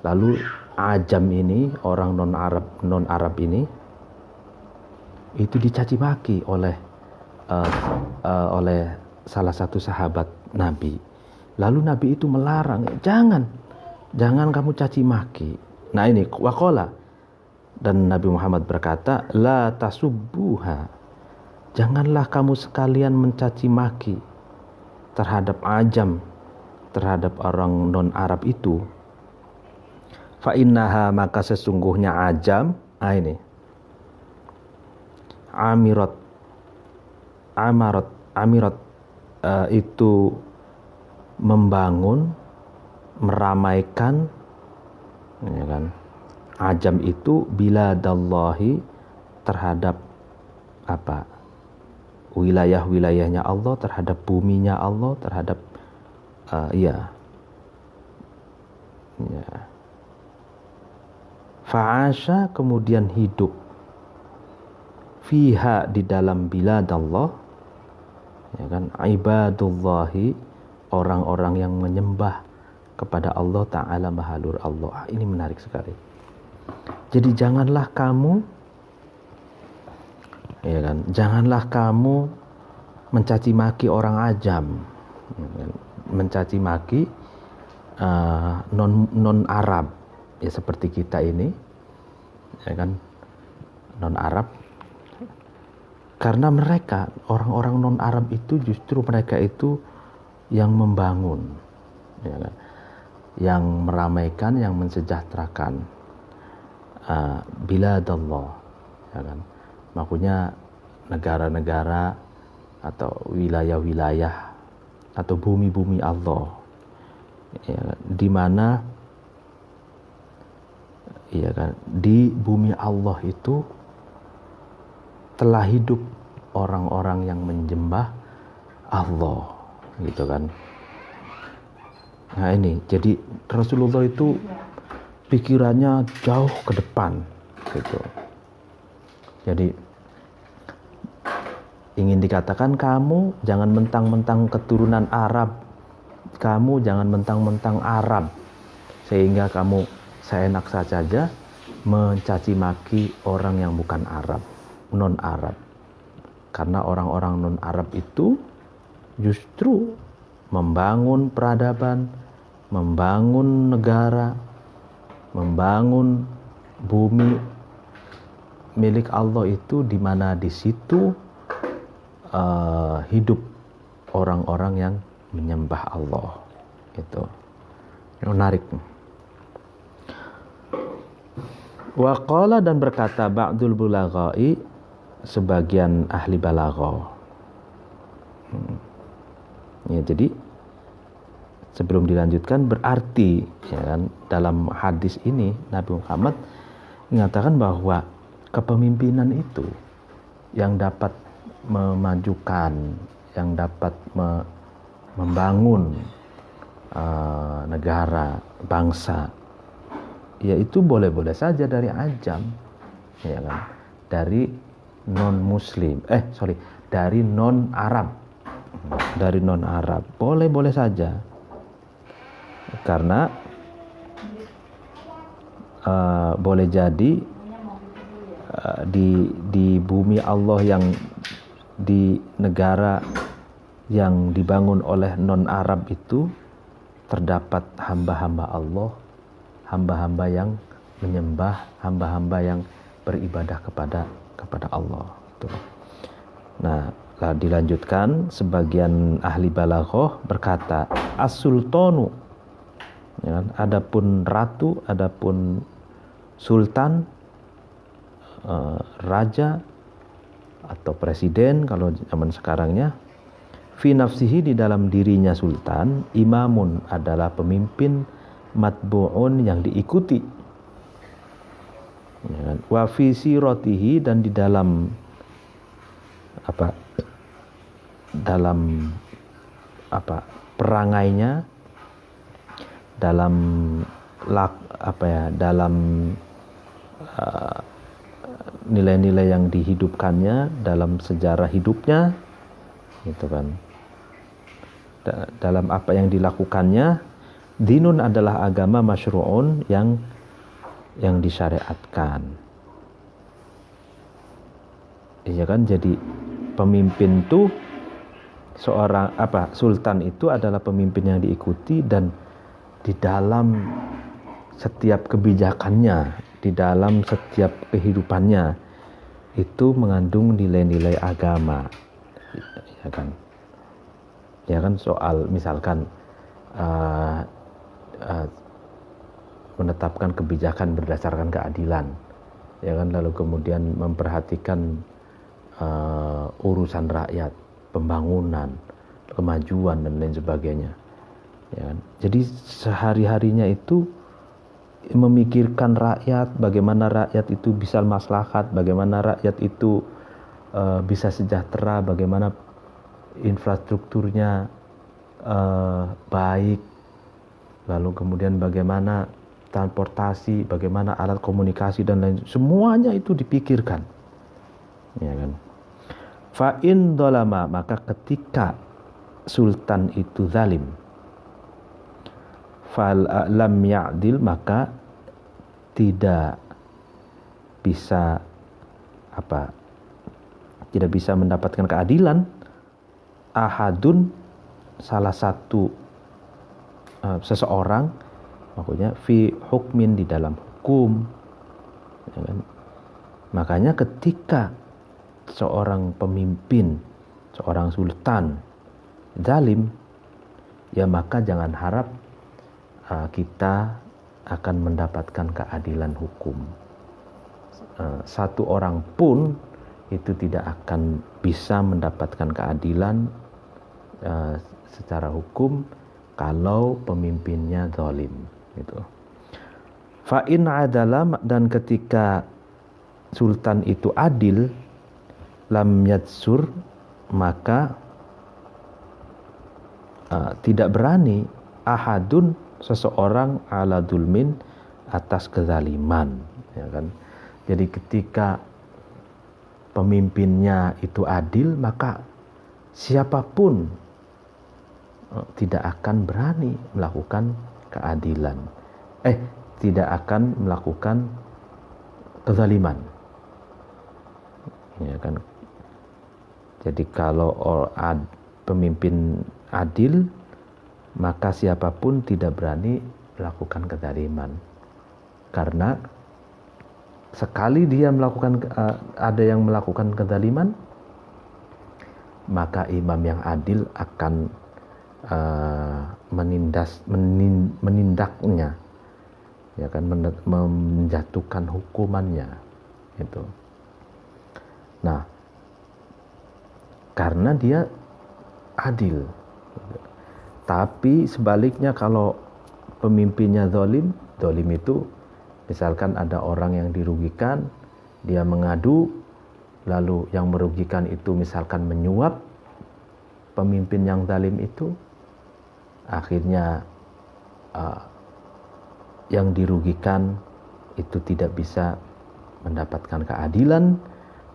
Lalu ajam ini, orang non-Arab ini, itu dicaci maki oleh salah satu sahabat Nabi. Lalu Nabi itu melarang, jangan kamu caci maki. Nah ini waqala, dan Nabi Muhammad berkata, la tasubbuha, janganlah kamu sekalian mencaci maki terhadap ajam, terhadap orang non-Arab itu. Fa innaha, maka sesungguhnya ajam, ini amirat itu membangun, meramaikan, ya kan? Ajam itu biladallahi, terhadap apa? Wilayah-wilayahnya Allah, terhadap buminya Allah, terhadap ya. Fa'asha, kemudian hidup, fiha, di dalam biladallah, ya kan, ibadullahi, orang-orang yang menyembah kepada Allah Ta'ala Mahalur Allah. Ini menarik sekali. Jadi janganlah kamu, ya kan, janganlah kamu mencaci maki orang ajam, ya kan, mencaci maki non Arab, ya seperti kita ini, ya kan, non Arab. Karena mereka, orang-orang non Arab itu justru mereka itu yang membangun, ya kan, yang meramaikan, yang mensejahterakan biladallah, ya kan. Maksudnya negara-negara atau wilayah-wilayah atau bumi-bumi Allah, ya, di mana, ya kan, di bumi Allah itu telah hidup orang-orang yang menyembah Allah, gitu kan. Nah ini, jadi Rasulullah itu pikirannya jauh ke depan, gitu. Jadi ingin dikatakan, kamu jangan mentang-mentang keturunan Arab, kamu jangan mentang-mentang Arab sehingga kamu seenak saja mencaci maki orang yang bukan Arab, non Arab. Karena orang-orang non Arab itu justru membangun peradaban, membangun negara, membangun bumi milik Allah itu, di mana di situ hidup orang-orang yang menyembah Allah. Itu menarik. Wa qala, dan berkata ba'dul bulaghai, sebagian ahli balaghah. Ya, jadi sebelum dilanjutkan, berarti, ya kan, dalam hadis ini Nabi Muhammad mengatakan bahwa kepemimpinan itu yang dapat memajukan, yang dapat membangun negara, bangsa, yaitu boleh-boleh saja dari ajam, ya kan, dari non muslim, dari non Arab, boleh-boleh saja, karena boleh jadi di bumi Allah, yang di negara yang dibangun oleh non Arab itu terdapat hamba-hamba Allah, hamba-hamba yang menyembah, hamba-hamba yang beribadah kepada Allah. Nah, dilanjutkan, sebagian ahli balaghah berkata, as-sultanu, ya, adapun ratu, adapun sultan, raja atau presiden kalau zaman sekarangnya, fi nafsihi, di dalam dirinya sultan, imamun, adalah pemimpin, matbu'un, yang diikuti, ya, wa fi siratihi, dan di dalam perangainya, dalam dalam nilai-nilai yang dihidupkannya, dalam sejarah hidupnya, gitu kan. Dalam apa yang dilakukannya, dinun adalah agama masyru'un yang disyariatkan. Iya kan, jadi pemimpin itu seorang sultan itu adalah pemimpin yang diikuti, dan di dalam setiap kebijakannya, di dalam setiap kehidupannya itu mengandung nilai-nilai agama. Ya kan, soal misalkan menetapkan kebijakan berdasarkan keadilan, ya kan, lalu kemudian memperhatikan urusan rakyat, pembangunan, kemajuan dan lain sebagainya, ya kan. Jadi sehari-harinya itu memikirkan rakyat, bagaimana rakyat itu bisa maslahat, bagaimana rakyat itu bisa sejahtera, bagaimana infrastrukturnya baik, lalu kemudian bagaimana transportasi, bagaimana alat komunikasi dan lain, semuanya itu dipikirkan, ya kan. Fa in dolama, maka ketika sultan itu zalim, fal lam ya'dil, maka tidak bisa tidak bisa mendapatkan keadilan, ahadun, salah satu seseorang, maksudnya fi hukmin, di dalam hukum, ya kan? Makanya ketika seorang pemimpin, seorang sultan zalim, ya maka jangan harap kita akan mendapatkan keadilan hukum. Satu orang pun itu tidak akan bisa mendapatkan keadilan secara hukum kalau pemimpinnya zalim, gitu. Fa in adala, dan ketika sultan itu adil, lam yadsur, maka tidak berani ahadun, seseorang, ala dulmin, atas kezaliman, ya kan. Jadi ketika pemimpinnya itu adil, maka siapapun tidak akan berani melakukan keadilan, tidak akan melakukan kezaliman, ya kan. Jadi kalau pemimpin adil, maka siapapun tidak berani melakukan kezaliman, karena sekali dia melakukan ada yang melakukan kezaliman, maka imam yang adil akan menindaknya, ya kan, menjatuhkan hukumannya, itu. Nah, karena dia adil. Tapi sebaliknya, kalau pemimpinnya zalim itu, misalkan ada orang yang dirugikan, dia mengadu, lalu yang merugikan itu misalkan menyuap pemimpin yang zalim itu, akhirnya yang dirugikan itu tidak bisa mendapatkan keadilan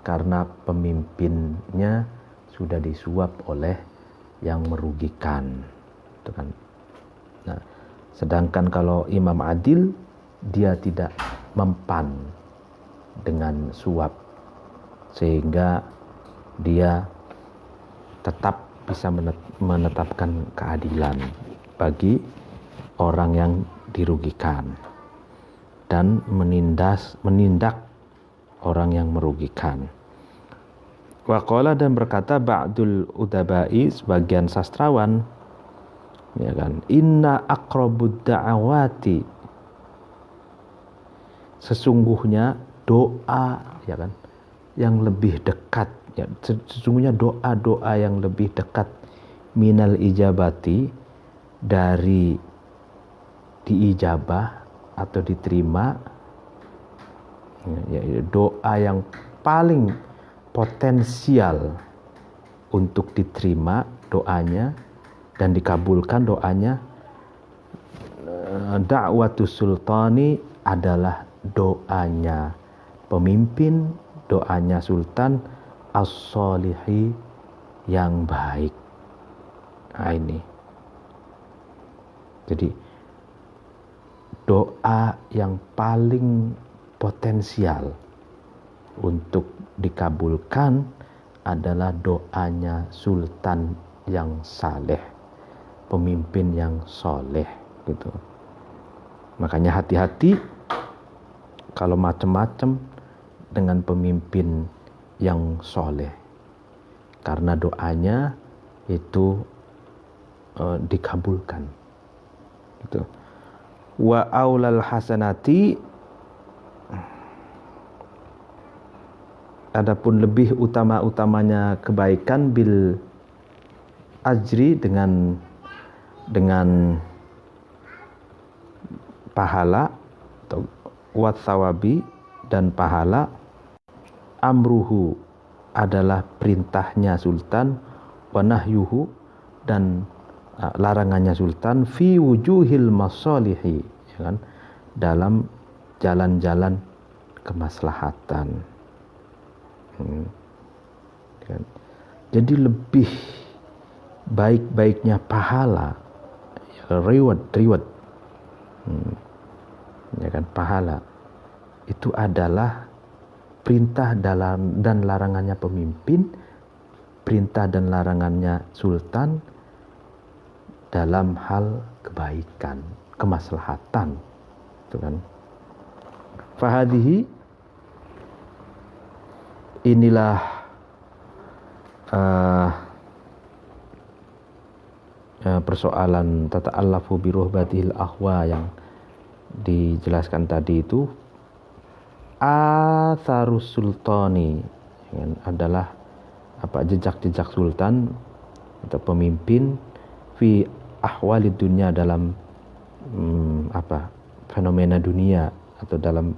karena pemimpinnya sudah disuap oleh yang merugikan, itu kan. Nah, sedangkan kalau imam adil, dia tidak mempan dengan suap, sehingga dia tetap bisa menetapkan keadilan bagi orang yang dirugikan dan menindak orang yang merugikan. Waqala, dan berkata ba'dul udabai, sebagian sastrawan, ya kan, inna aqrabud da'awati, sesungguhnya doa, ya kan, yang lebih dekat, ya, sesungguhnya doa yang lebih dekat minal ijabati, dari diijabah atau diterima, ya, doa yang paling potensial untuk diterima doanya dan dikabulkan doanya, da'watus sultani, adalah doanya pemimpin, doanya sultan, as-solihi, yang baik. Nah, ini. Jadi doa yang paling potensial untuk dikabulkan adalah doanya sultan yang saleh, pemimpin yang soleh gitu. Makanya hati-hati kalau macam-macam dengan pemimpin yang soleh, karena doanya itu dikabulkan gitu. Wa aulal hasanati, adapun lebih utama-utamanya kebaikan, bil ajri, dengan pahala, atau wat thawabi, dan pahala. Amruhu adalah perintahnya sultan, wa nahyuhu, dan larangannya sultan, fi wujuhil masalihi, ya kan, dalam jalan-jalan kemaslahatan. Kan? Jadi lebih baik-baiknya pahala, ya, reward, ya kan, pahala itu adalah perintah dan larangannya pemimpin, perintah dan larangannya sultan dalam hal kebaikan, kemaslahatan, itu kan. Fahadihi, inilah persoalan tata'allafu bi ruhbatil ahwa yang dijelaskan tadi itu. Atharus sultani, adalah jejak-jejak sultan atau pemimpin, fi ahwalid dunia, dalam fenomena dunia atau dalam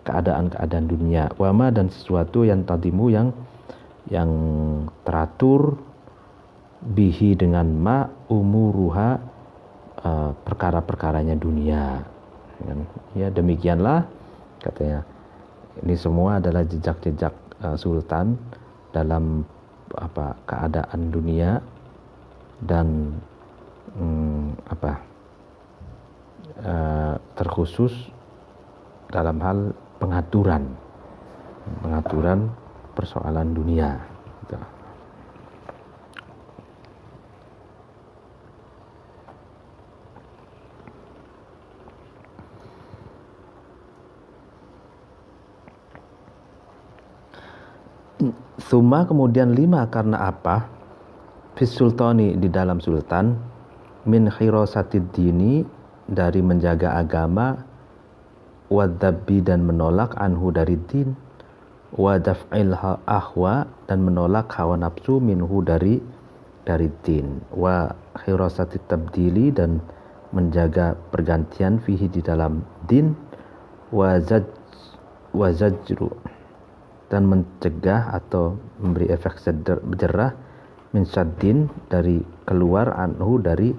keadaan-keadaan dunia. Wama, dan sesuatu yang tadimu, yang teratur, bihi, dengan ma, umuruha, perkara-perkaranya dunia. Ya, demikianlah katanya. Ini semua adalah jejak-jejak sultan dalam keadaan dunia dan terkhusus dalam hal pengaturan persoalan dunia gitu. Suma, kemudian 5, karena apa? Fis sultani, di dalam sultan, min khirasatid dini, dari menjaga agama, wadhabbi, dan menolak, anhu, dari din, wadaf'il ahwa, dan menolak hawa nafsu, minhu, dari din, wa khirasatid tabdili, dan menjaga pergantian, fihi, di dalam din, wazajru, dan mencegah atau memberi efek jerah, min syaddin, dari keluar, anhu, dari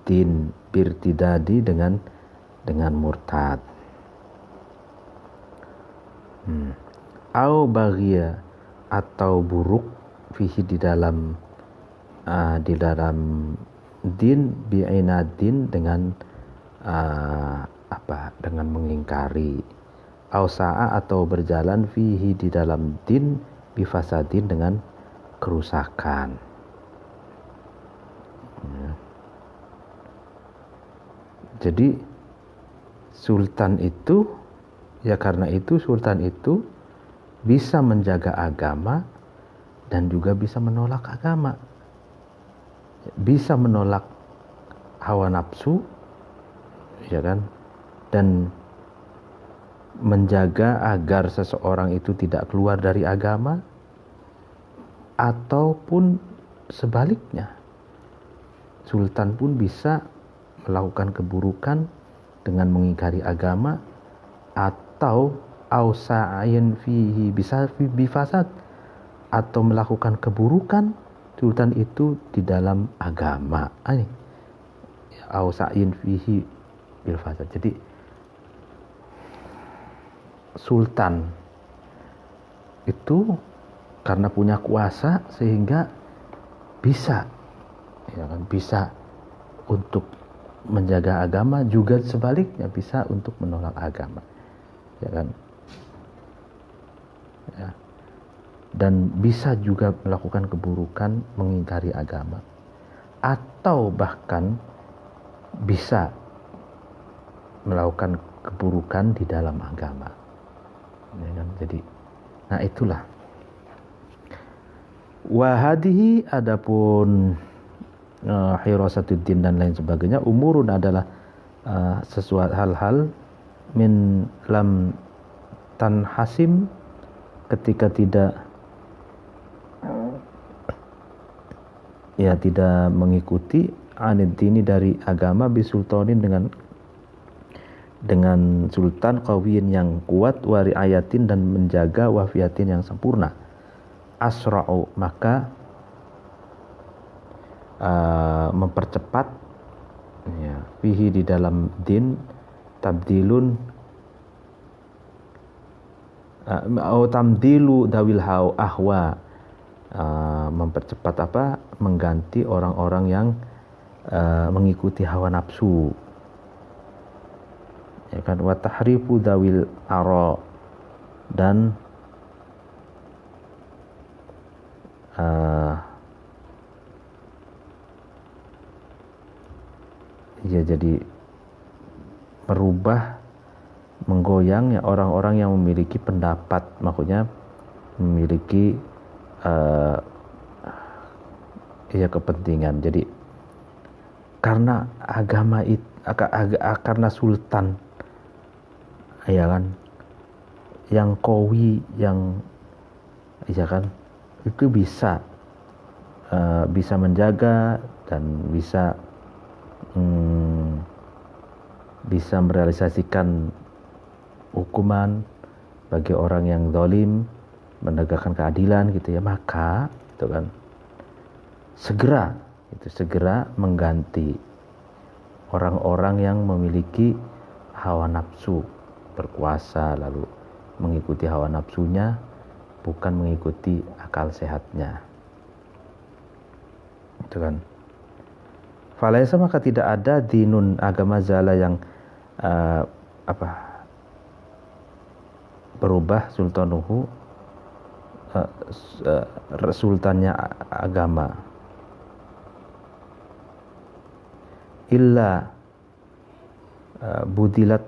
din, birtidadi, dengan murtad. Au baghia, atau buruk, fihi, di dalam din, bi'inadin, dengan dengan mengingkari. Ausa'a, atau berjalan, fihi, di dalam din, bifasadin, dengan kerusakan. Jadi sultan itu, ya karena itu sultan itu bisa menjaga agama dan juga bisa menolak agama, bisa menolak hawa nafsu, ya kan, dan menjaga agar seseorang itu tidak keluar dari agama, ataupun sebaliknya, sultan pun bisa melakukan keburukan dengan mengingkari agama, atau ausa'in fihi bisa bifasad, atau melakukan keburukan sultan itu di dalam agama. Ini ausa'in fihi bil fasad. Jadi sultan itu karena punya kuasa sehingga bisa, ya kan, bisa untuk menjaga agama, juga sebaliknya bisa untuk menolak agama, ya kan, ya. Dan bisa juga melakukan keburukan, mengingkari agama, atau bahkan bisa melakukan keburukan di dalam agama, ya kan? Jadi, nah itulah. Wahadihi, adapun hirasatuddin dan lain sebagainya, umurun adalah sesuatu hal-hal min lam tanhasim, ketika tidak mengikuti anid dini dari agama, bisultanin dengan sultan qawiyin yang kuat, wari ayatin dan menjaga wafiatin yang sempurna, asra'u maka mempercepat, ya, fihi di dalam din, tabdilun tamdilu dawil ahwa, mempercepat mengganti orang-orang yang mengikuti hawa nafsu, ya kan, wa tahrifu dawil ara, dan ya jadi merubah, menggoyang, ya, orang-orang yang memiliki pendapat, maksudnya memiliki ya kepentingan. Jadi karena agama itu, karena sultan, ya kan, yang qawi, yang, ya kan, itu bisa menjaga dan bisa merealisasikan hukuman bagi orang yang zalim, menegakkan keadilan, gitu ya, maka itu kan segera mengganti orang-orang yang memiliki hawa nafsu, berkuasa lalu mengikuti hawa nafsunya, bukan mengikuti akal sehatnya, itu kan. Falaisa, maka tidak ada dinun, agama, zala yang berubah sultanuhu, sultannya agama, illa budilat,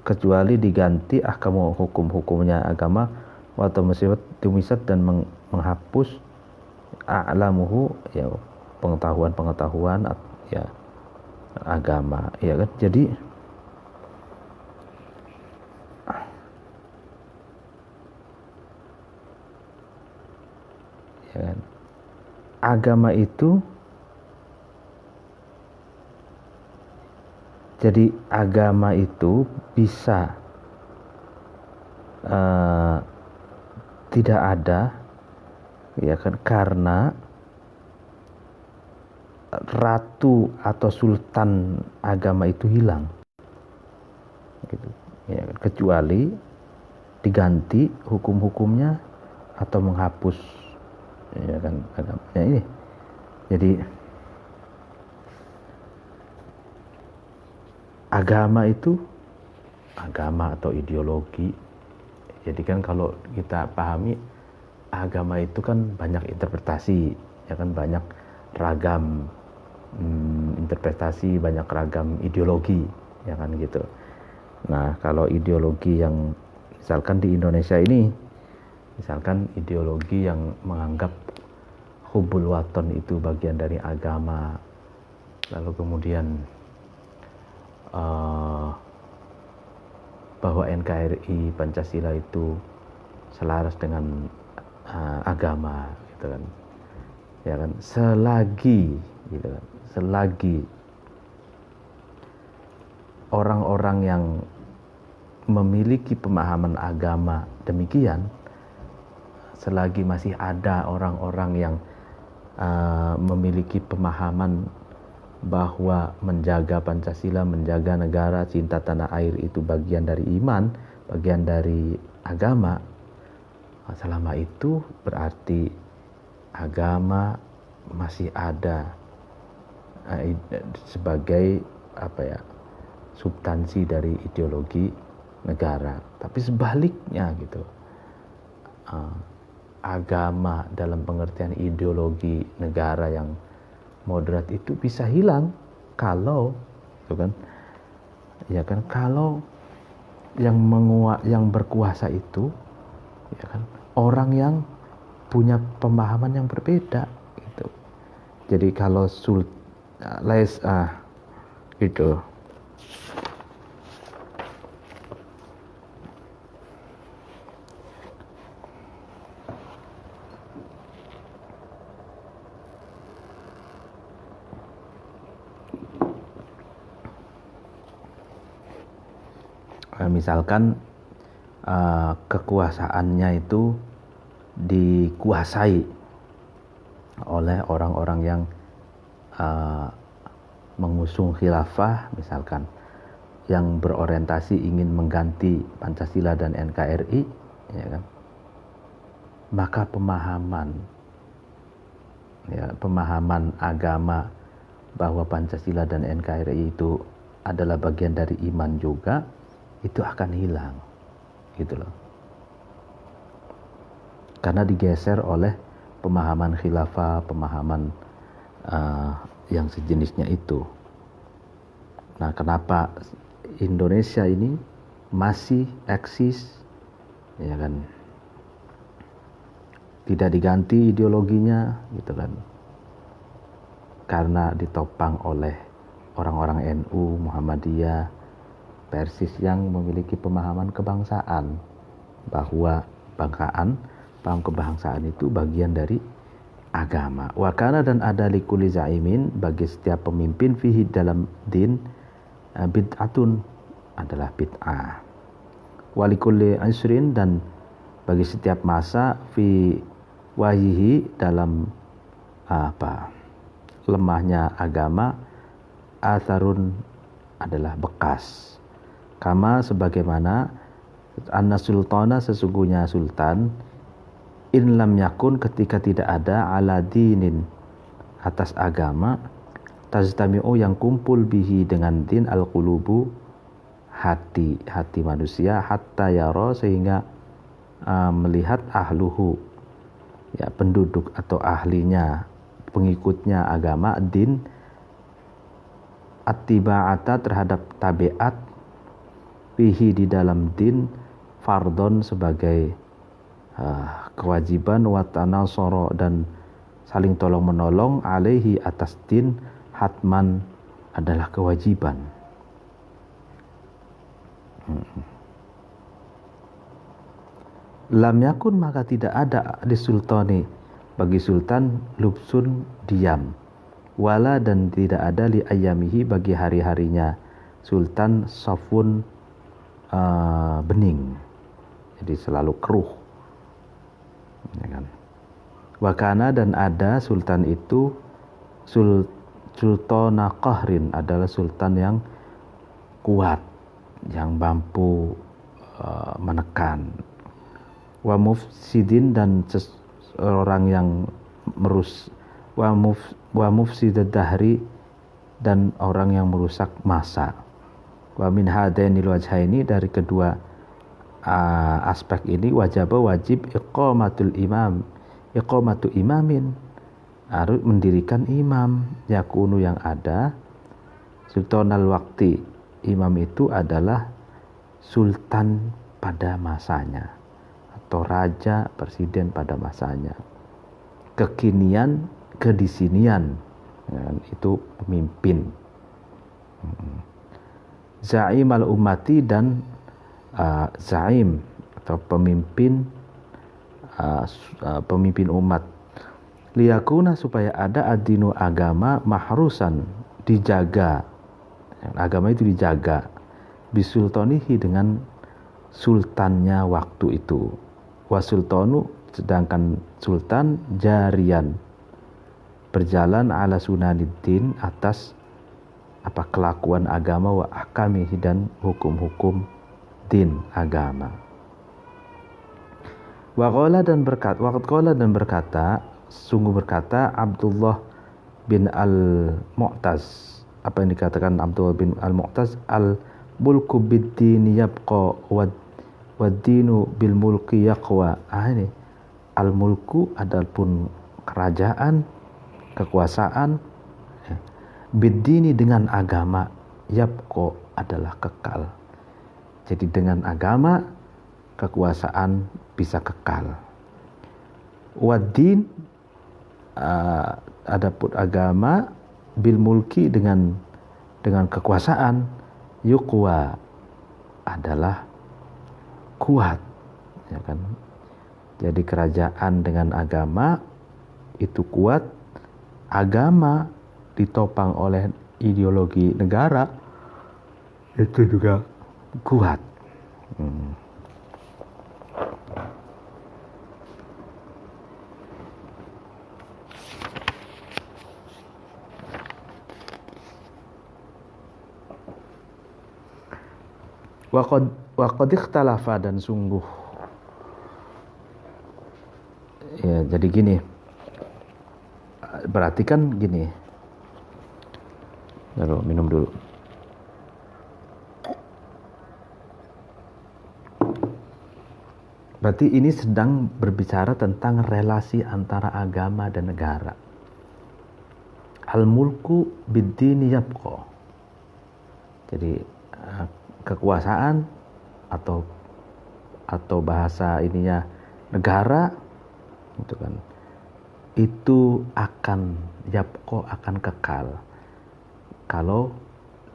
kecuali diganti ahkamu, hukum-hukumnya agama, wa tumisat, dan menghapus a'lamuhu, ya, pengetahuan ya agama, ya kan. Jadi ya kan, agama itu, jadi agama itu bisa tidak ada, ya kan, karena ratu atau sultan agama itu hilang, gitu, ya, kecuali diganti hukum-hukumnya atau menghapus, ya kan, agamanya ini. Jadi agama itu, agama atau ideologi, jadi kan kalau kita pahami agama itu kan banyak interpretasi, ya kan, banyak ragam interpretasi, banyak ragam ideologi, ya kan, gitu. Nah, kalau ideologi yang misalkan di Indonesia ini, misalkan ideologi yang menganggap hubul waton itu bagian dari agama, lalu kemudian bahwa NKRI, Pancasila itu selaras dengan agama, gitu kan, ya kan, selagi, gitu kan, selagi orang-orang yang memiliki pemahaman agama demikian, selagi masih ada orang-orang yang memiliki pemahaman bahwa menjaga Pancasila, menjaga negara, cinta tanah air itu bagian dari iman, bagian dari agama, Selama itu berarti agama masih ada sebagai substansi dari ideologi negara. Tapi sebaliknya gitu, agama dalam pengertian ideologi negara yang moderat itu bisa hilang kalau kalau yang berkuasa itu orang yang punya pemahaman yang berbeda gitu. Jadi kalau gitu. Misalkan kekuasaannya itu dikuasai oleh orang-orang yang mengusung khilafah, misalkan yang berorientasi ingin mengganti Pancasila dan NKRI, ya kan? Maka pemahaman agama bahwa Pancasila dan NKRI itu adalah bagian dari iman juga, itu akan hilang gitu loh, karena digeser oleh pemahaman khilafah, pemahaman yang sejenisnya itu. Nah, kenapa Indonesia ini masih eksis, ya kan, tidak diganti ideologinya gitu kan, karena ditopang oleh orang-orang NU, Muhammadiyah, Persis yang memiliki pemahaman kebangsaan, bahwa paham kebangsaan itu bagian dari agama. Wakana dan ada likulli zaimin, bagi setiap pemimpin fihi dalam din, bid'atun adalah bid'ah. Walikulli isrin, dan bagi setiap masa fi wahyihi dalam lemahnya agama, atharun adalah bekas. Kama sebagaimana anna sultana, sesungguhnya sultan, in lam yakun, ketika tidak ada, ala dinin, atas agama, tajtami'u, yang kumpul bihi dengan din, al-qulubu, hati manusia, hatta yara, sehingga melihat ahluhu, ya penduduk atau ahlinya, pengikutnya agama, din, attiba'ata, terhadap tabiat, fihi, di dalam din, fardon, sebagai kewajiban, watanasoro, dan saling tolong menolong, alaihi, atas din, hatman, adalah kewajiban. Lam yakun, maka tidak ada di sultani, bagi sultan, lubsun, diam, wala, dan tidak ada li ayamihi, bagi hari-harinya sultan, safun, bening, jadi selalu keruh, ya kan. Wakana, dan ada sultan itu sultana qahrin, adalah sultan yang kuat, yang mampu menekan. Wa mufsidin, dan seorang yang wa mufsidad dahri, dan orang yang merusak masa. Wa min hadainil wajhaini, dari kedua aspek ini, wajib iqamatu imamin, harus mendirikan imam, yakunu, yang ada, sultanal waqti, imam itu adalah sultan pada masanya, atau raja, presiden pada masanya. Kekinian, kedisinian, ya, itu pemimpin. Zaim al-ummati, dan zaim atau pemimpin umat. Liyakuna, supaya ada, adinu, agama, mahrusan, dijaga, agama itu dijaga, bisultanihi, dengan sultannya waktu itu. Wasultanu, sedangkan sultan, jarian, berjalan, ala sunaniddin, atas kelakuan agama, wa ahkamihi, dan hukum-hukum din, agama. Waqala dan berkata, sungguh berkata Abdullah bin Al-Mu'taz. Apa yang dikatakan Abdullah bin Al-Mu'taz? Al-mulku bid-dini yabqa wad-dinu bil mulki yaqwa. Ini al-mulku adapun kerajaan, kekuasaan, bid-dini dengan agama, yabqa adalah kekal. Jadi dengan agama kekuasaan bisa kekal. Wad-din adapun agama, bil mulki dengan kekuasaan, yuqwa adalah kuat, ya kan? Jadi kerajaan dengan agama itu kuat, agama ditopang oleh ideologi negara itu juga kuat. Waqad ikhtalafa dan sungguh. Ya, jadi gini. Berarti kan gini. Lalu minum dulu. Berarti ini sedang berbicara tentang relasi antara agama dan negara. Al-mulku bid-dini yabqa. Jadi kekuasaan atau bahasa ininya negara itu kan, itu akan yabqa, akan kekal kalau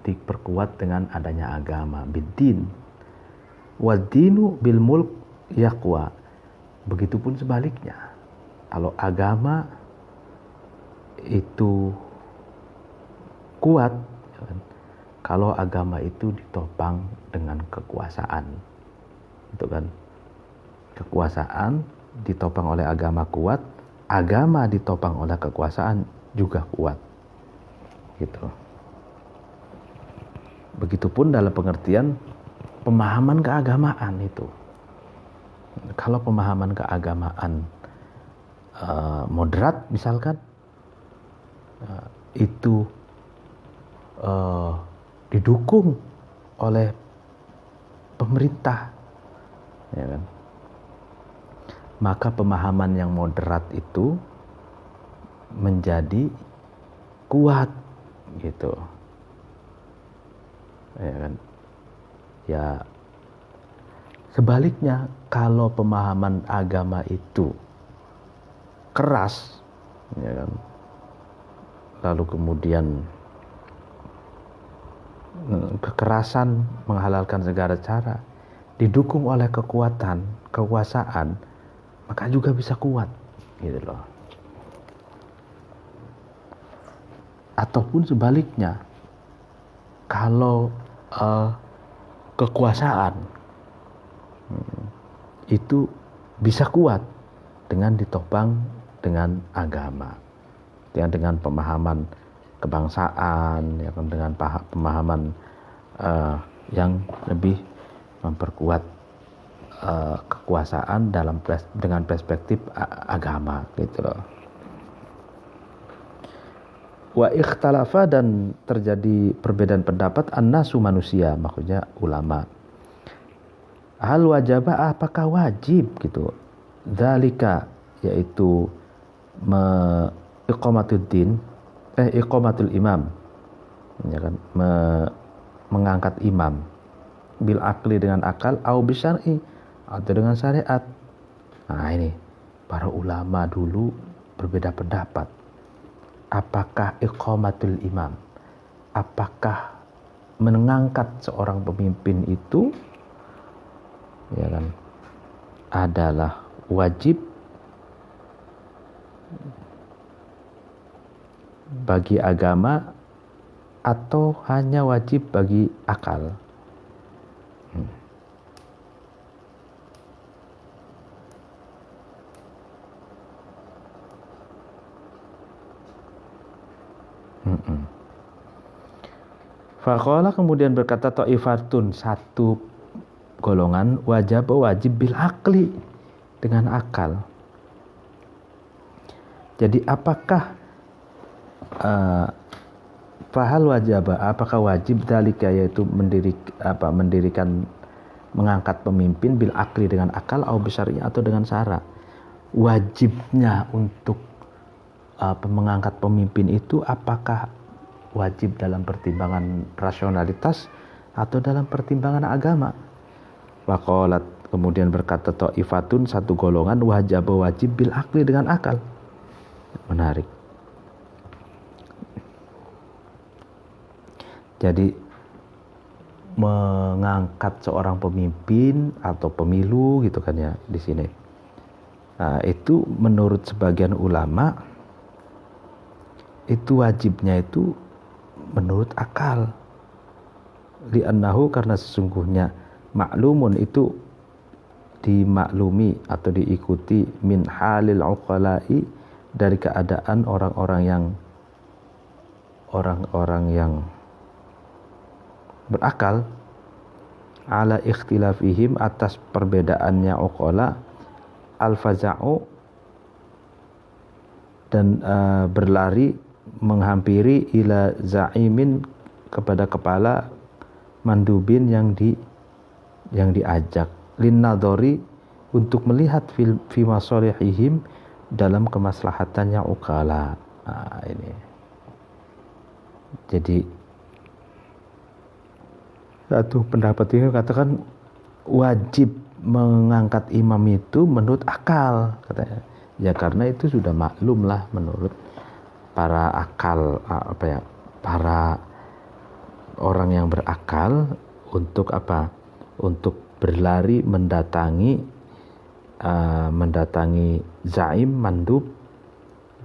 diperkuat dengan adanya agama, bid-din. Wad-dinu bil mulk yaqwa. Begitupun sebaliknya, kalau agama itu kuat, ya kan? Kalau agama itu ditopang dengan kekuasaan, itu kan, kekuasaan ditopang oleh agama kuat, agama ditopang oleh kekuasaan juga kuat, gitu. Begitupun dalam pengertian pemahaman keagamaan itu. Kalau pemahaman keagamaan moderat misalkan, itu didukung oleh pemerintah, ya kan? Maka pemahaman yang moderat itu menjadi kuat, gitu, ya kan? Ya, sebaliknya kalau pemahaman agama itu keras, ya kan, lalu kemudian kekerasan menghalalkan segala cara didukung oleh kekuasaan, maka juga bisa kuat, gitu loh. Ataupun sebaliknya, kalau kekuasaan itu bisa kuat dengan ditopang dengan agama, dengan pemahaman kebangsaan, ya kan, dengan pemahaman yang lebih memperkuat kekuasaan dengan perspektif agama, gitu loh. Wa ikhtalafa dan terjadi perbedaan pendapat annasu manusia, maksudnya ulama. Hal wajaba, apakah wajib, gitu, dzalika, yaitu iqamatul imam, ya kan, mengangkat imam, bil akli dengan akal, au bisyar'i atau dengan syariat. Nah, ini para ulama dulu berbeda pendapat. Apakah iqamatul imam, apakah mengangkat seorang pemimpin itu, ya kan, adalah wajib bagi agama atau hanya wajib bagi akal? Faqala, kemudian berkata ta'ifatun, satu golongan, wajib bil akli, dengan akal. Jadi apakah fahal wajib, apakah wajib dalika, yaitu mendirikan, mengangkat pemimpin bil akli dengan akal, atau bisyari atau dengan syara. Wajibnya untuk mengangkat pemimpin itu apakah wajib dalam pertimbangan rasionalitas atau dalam pertimbangan agama? Waqalat, kemudian berkata ta'ifatun, satu golongan, wajib bil akli dengan akal. Menarik. Jadi mengangkat seorang pemimpin atau pemilu gitu kan ya di sini. Nah, itu menurut sebagian ulama itu wajibnya itu menurut akal. Li'annahu, karena sesungguhnya maklumun itu dimaklumi atau diikuti min halil uqala'i, dari keadaan orang-orang yang berakal, ala ikhtilafihim, atas perbedaannya uqala, al-faza'u, dan berlari menghampiri ila za'imin, kepada kepala, mandubin, yang diajak, lin nadhari, untuk melihat fi masalihihim, dalam kemaslahatannya uqala. Nah, ini. Jadi satu pendapat ini katakan wajib mengangkat imam itu menurut akal, katanya. Ya karena itu sudah maklum lah menurut para akal, para orang yang berakal, untuk apa? Untuk berlari mendatangi zaim, mandub,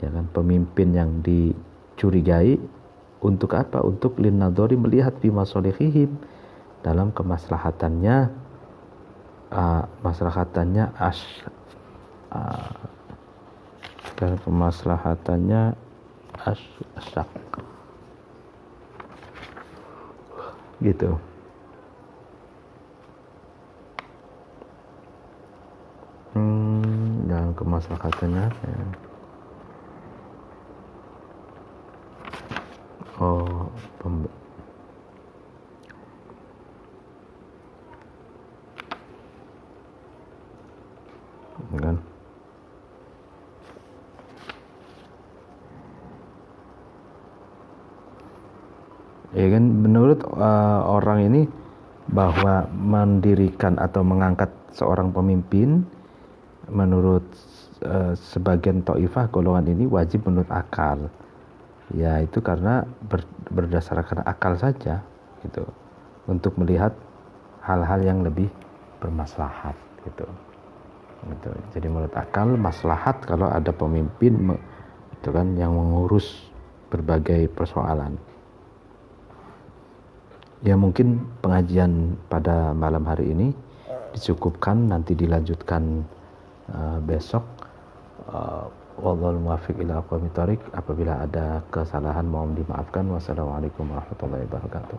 ya kan, pemimpin yang dicurigai, untuk apa? Untuk linnadhari, melihat fi masalihihim, dalam kemaslahatannya, dalam kemaslahatannya asyak, gitu. Dalam kemaslahatannya ya. Kan? Ya kan, menurut orang ini bahwa mendirikan atau mengangkat seorang pemimpin, menurut sebagian ta'ifah golongan ini wajib menurut akal. Ya itu karena berdasarkan akal saja gitu, untuk melihat hal-hal yang lebih bermaslahat gitu. Jadi menurut akal maslahat kalau ada pemimpin itu kan yang mengurus berbagai persoalan. Ya mungkin pengajian pada malam hari ini dicukupkan, nanti dilanjutkan besok. Wallahul muwaffiq ila aqwamit thoriq. Apabila ada kesalahan mohon dimaafkan. Wassalamualaikum warahmatullahi wabarakatuh.